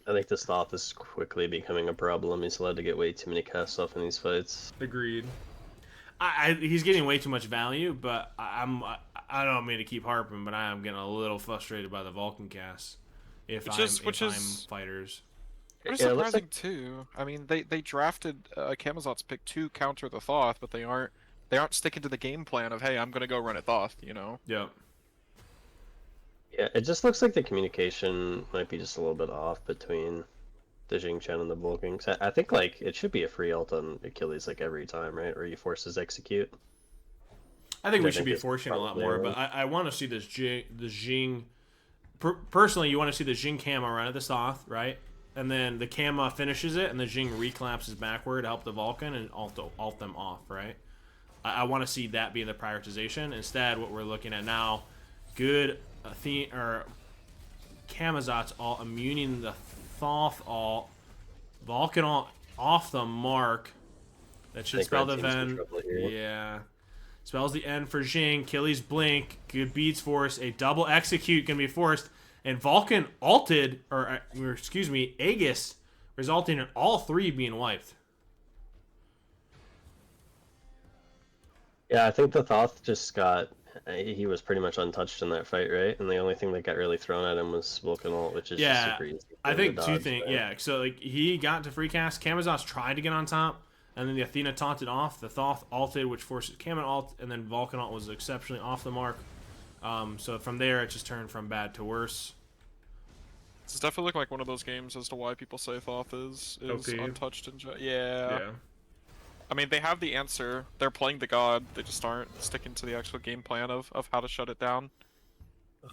Speaker 4: I think this Thoth is quickly becoming a problem. He's allowed to get way too many casts off in these fights.
Speaker 3: Agreed. He's getting way too much value, but I don't mean to keep harping, but I am getting a little frustrated by the Vulcan cast. If I'm fighters.
Speaker 2: It's
Speaker 4: Yeah, it looks
Speaker 2: surprising
Speaker 4: like-
Speaker 2: too. I mean, they drafted Camazotz pick to counter the Thoth, but they aren't sticking to the game plan of, hey, I'm gonna go run at Thoth, you know?
Speaker 3: Yep.
Speaker 4: Yeah, it just looks like the communication might be just a little bit off between the Jing Chen and the Vulcan. 'Cause I think like it should be a free ult on Achilles like every time, right? Or he forces execute.
Speaker 3: I think
Speaker 4: I
Speaker 3: we should
Speaker 4: think
Speaker 3: be
Speaker 4: it's
Speaker 3: forcing a lot
Speaker 4: probably
Speaker 3: more,
Speaker 4: wrong.
Speaker 3: but I want to see the Jing. Personally, you want to see the Jing Kama run at the Thoth, right? And then the Kama finishes it, and the Jing recollapses backward to help the Vulcan and alt them off, right? I want to see that being the prioritization. Instead, what we're looking at now, good Camazotz alt, immuning the Thoth alt, Vulcan alt off the mark. That should spell the end. Yeah. Spells the end for Jing. Achilles blink. Good beats force. A double execute can be forced. And Vulcan alted, or excuse me, Aegis, resulting in all three being wiped.
Speaker 4: Yeah, I think the Thoth just got. He was pretty much untouched in that fight, right? And the only thing that got really thrown at him was Vulcan ult, which is just super easy.
Speaker 3: I think
Speaker 4: to
Speaker 3: two
Speaker 4: dodge,
Speaker 3: things.
Speaker 4: right?
Speaker 3: Yeah, so like he got to free cast. Camazotz tried to get on top, and then the Athena taunted off. The Thoth alted, which forces Kama alt, and then Vulcan alt was exceptionally off the mark. So from there, it just turned from bad to worse.
Speaker 2: It's definitely look like one of those games as to why people say Thoth is
Speaker 3: Okay.
Speaker 2: untouched and yeah. I mean, they have the answer. They're playing the god. They just aren't sticking to the actual game plan of how to shut it down.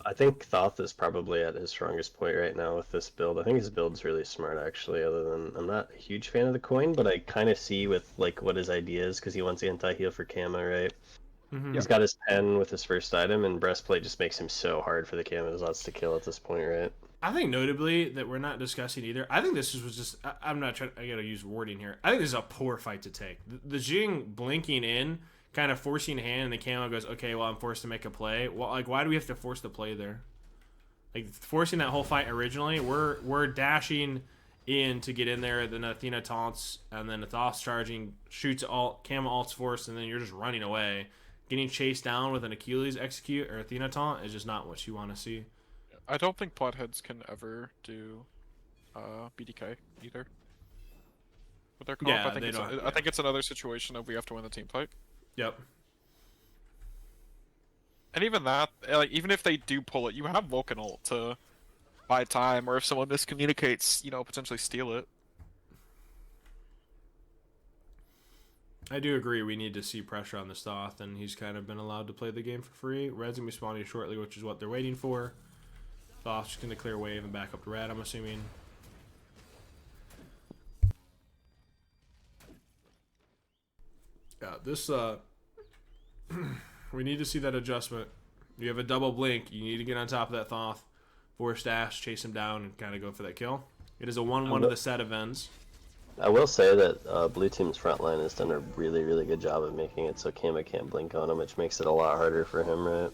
Speaker 4: I think Thoth is probably at his strongest point right now with this build. I think his build's really smart, actually. Other than I'm not a huge fan of the coin, but I kind of see with like what his idea is because he wants anti-heal for Kama, right?
Speaker 3: Mm-hmm.
Speaker 4: He's got his pen with his first item, and breastplate just makes him so hard for the Camazotz to kill at this point, right?
Speaker 3: I think notably that we're not discussing either. I think this was just. I'm not trying. I gotta use wording here. I think this is a poor fight to take. The Jing blinking in, kind of forcing a hand, and the Camo goes, "Okay, well, I'm forced to make a play." Well, like, why do we have to force the play there? Like forcing that whole fight originally, we're dashing in to get in there. Then Athena taunts, and then the Thoth charging, shoots alt, Camo alt's forced, and then you're just running away. Getting chased down with an Achilles execute or Athena taunt is just not what you want to see.
Speaker 2: I don't think Platheads can ever do BDK either. With their comp,
Speaker 3: Yeah,
Speaker 2: I think it's another situation of we have to win the team fight.
Speaker 3: Yep.
Speaker 2: And even that, like, even if they do pull it, you have Vulcan ult to buy time, or if someone miscommunicates, you know, potentially steal it.
Speaker 3: I do agree we need to see pressure on the Thoth, and he's kind of been allowed to play the game for free. Red's going to be spawning shortly, which is what they're waiting for. Thoth's just going to clear wave and back up to Red, I'm assuming. Yeah, this, we need to see that adjustment. You have a double blink. You need to get on top of that Thoth, force dash, chase him down, and kind of go for that kill. It is a 1-1 of the set of ends.
Speaker 4: I will say that Blue Team's front line has done a really, really good job of making it so Kama can't blink on him, which makes it a lot harder for him, right?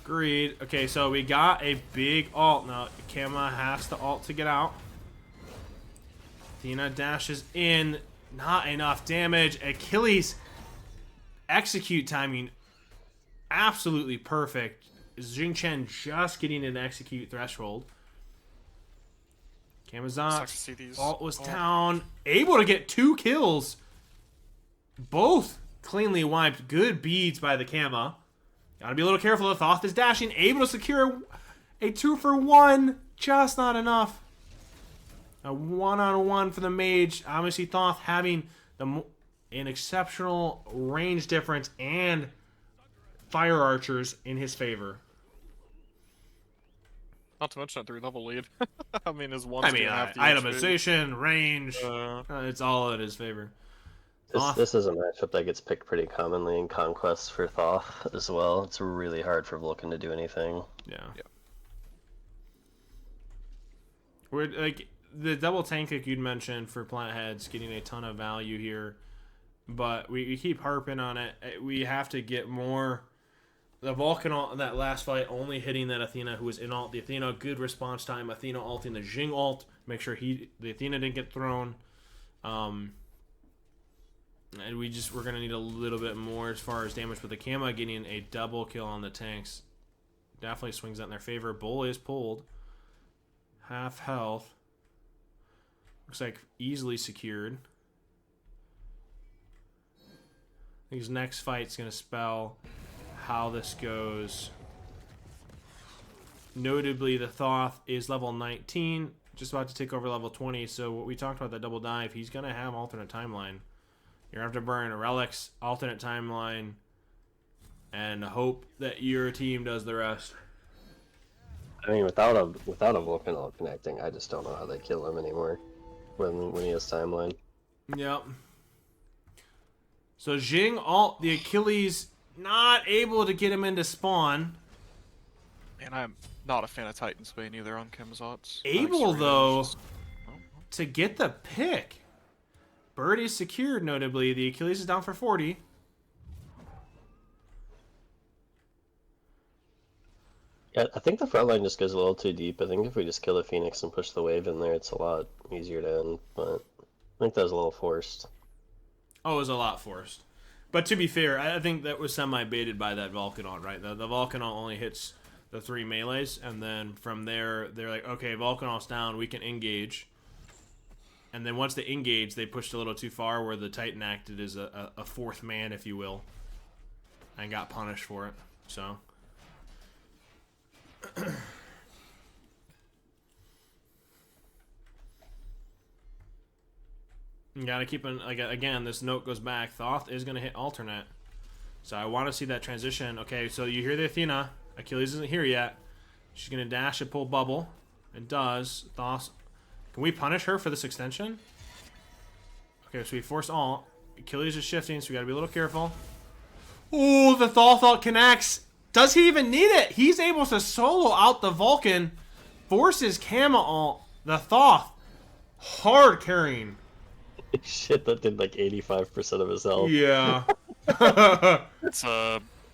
Speaker 3: Agreed. Okay, so we got a big ult. Now, Kama has to ult to get out. Athena dashes in. Not enough damage. Achilles execute timing absolutely perfect. Jing Chen just getting an execute threshold. Camazotz ult was down. Able to get 2 kills. Both cleanly wiped. Good beads by the Kama. Gotta be a little careful. The Thoth is dashing, able to secure a 2-for-1. Just not enough. A 1-on-1 for the mage. Obviously, Thoth having an exceptional range difference and fire archers in his favor.
Speaker 2: Not to mention a 3-level lead. I mean, his one's
Speaker 3: I mean,
Speaker 2: 2.5 HP.
Speaker 3: itemization, range, it's all in his favor.
Speaker 4: This is a matchup that gets picked pretty commonly in Conquest for Thoth as well. It's really hard for Vulcan to do anything.
Speaker 3: Yeah. We're like the double tank like you'd mentioned for Platheads getting a ton of value here, but we keep harping on it. We have to get more. The Vulcan ult in that last fight only hitting that Athena who was in ult. The Athena good response time. Athena ulting the Jing ult. Make sure the Athena didn't get thrown. And we're gonna need a little bit more as far as damage. But the Kama getting a double kill on the tanks definitely swings that in their favor. Bull is pulled. Half health. Looks like easily secured. I think his next fight's gonna spell how this goes. Notably, the Thoth is level 19, just about to take over level 20. So what we talked about, that double dive, he's gonna have alternate timeline. You're gonna have to burn a relics, alternate timeline, and hope that your team does the rest.
Speaker 4: I mean, without a Vulcan ult connecting, I just don't know how they kill him anymore when he has timeline.
Speaker 3: Yep. So Jing ult the Achilles, not able to get him into spawn.
Speaker 2: And I'm not a fan of Titan's Bane either on Kemzots.
Speaker 3: Able though to get the pick. Bird is secured, notably. The Achilles is down for 40.
Speaker 4: Yeah, I think the front line just goes a little too deep. I think if we just kill the Phoenix and push the wave in there, it's a lot easier to end. But I think that was a little forced.
Speaker 3: Oh, it was a lot forced. But to be fair, I think that was semi-baited by that Vulcan ult, right? The Vulcan ult only hits the 3 melees, and then from there, they're like, okay, Vulcan ult's down, we can engage. And then once they engage, they pushed a little too far where the Titan acted as a 4th man, if you will, and got punished for it. So... you gotta keep an again. This note goes back. Thoth is gonna hit alternate, so I want to see that transition. Okay, so you hear the Athena. Achilles isn't here yet. She's gonna dash and pull bubble. It does. Thoth. Can we punish her for this extension? Okay, so we force alt. Achilles is shifting, so we gotta be a little careful. Oh, the Thoth ult connects. Does he even need it? He's able to solo out the Vulcan, forces Kama ult, the Thoth, hard carrying.
Speaker 4: Shit, that did like 85% of his health.
Speaker 3: Yeah.
Speaker 2: It's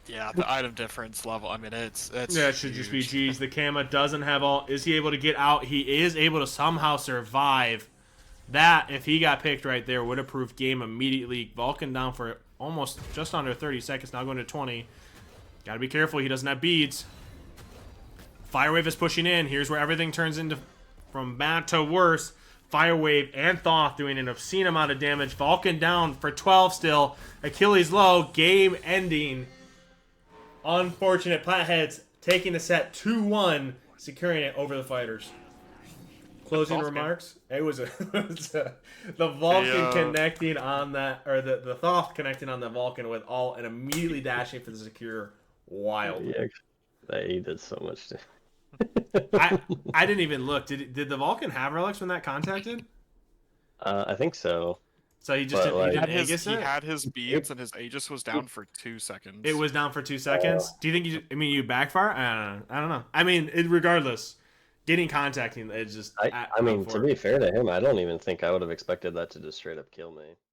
Speaker 2: yeah, the item difference level. I mean, it's
Speaker 3: yeah, it should just be G's. The Kama doesn't have ult. Is he able to get out? He is able to somehow survive. That, if he got picked right there, would have proved game immediately. Vulcan down for almost just under 30 seconds, now going to 20. Gotta be careful, he doesn't have beads. Firewave is pushing in. Here's where everything turns into from bad to worse. Firewave and Thoth doing an obscene amount of damage. Vulcan down for 12 still. Achilles low. Game ending. Unfortunate. Platheads taking the set 2-1, securing it over the fighters. Closing remarks. It was the Vulcan connecting on that, or the Thoth connecting on the Vulcan with all and immediately dashing for the secure. Wild.
Speaker 4: Yeah, he did so much.
Speaker 3: I didn't even look. Did the Vulcan have relics when that contacted?
Speaker 4: I think so.
Speaker 3: So he just
Speaker 4: But,
Speaker 3: he
Speaker 4: like,
Speaker 3: didn't Aegis
Speaker 2: he
Speaker 3: it?
Speaker 2: had his beads and his Aegis was down for 2 seconds.
Speaker 3: It was down for 2 seconds. Do you think you backfire? I don't know. I mean, regardless, getting contacting, it's just.
Speaker 4: I mean, to be fair to him, I don't even think I would have expected that to just straight up kill me.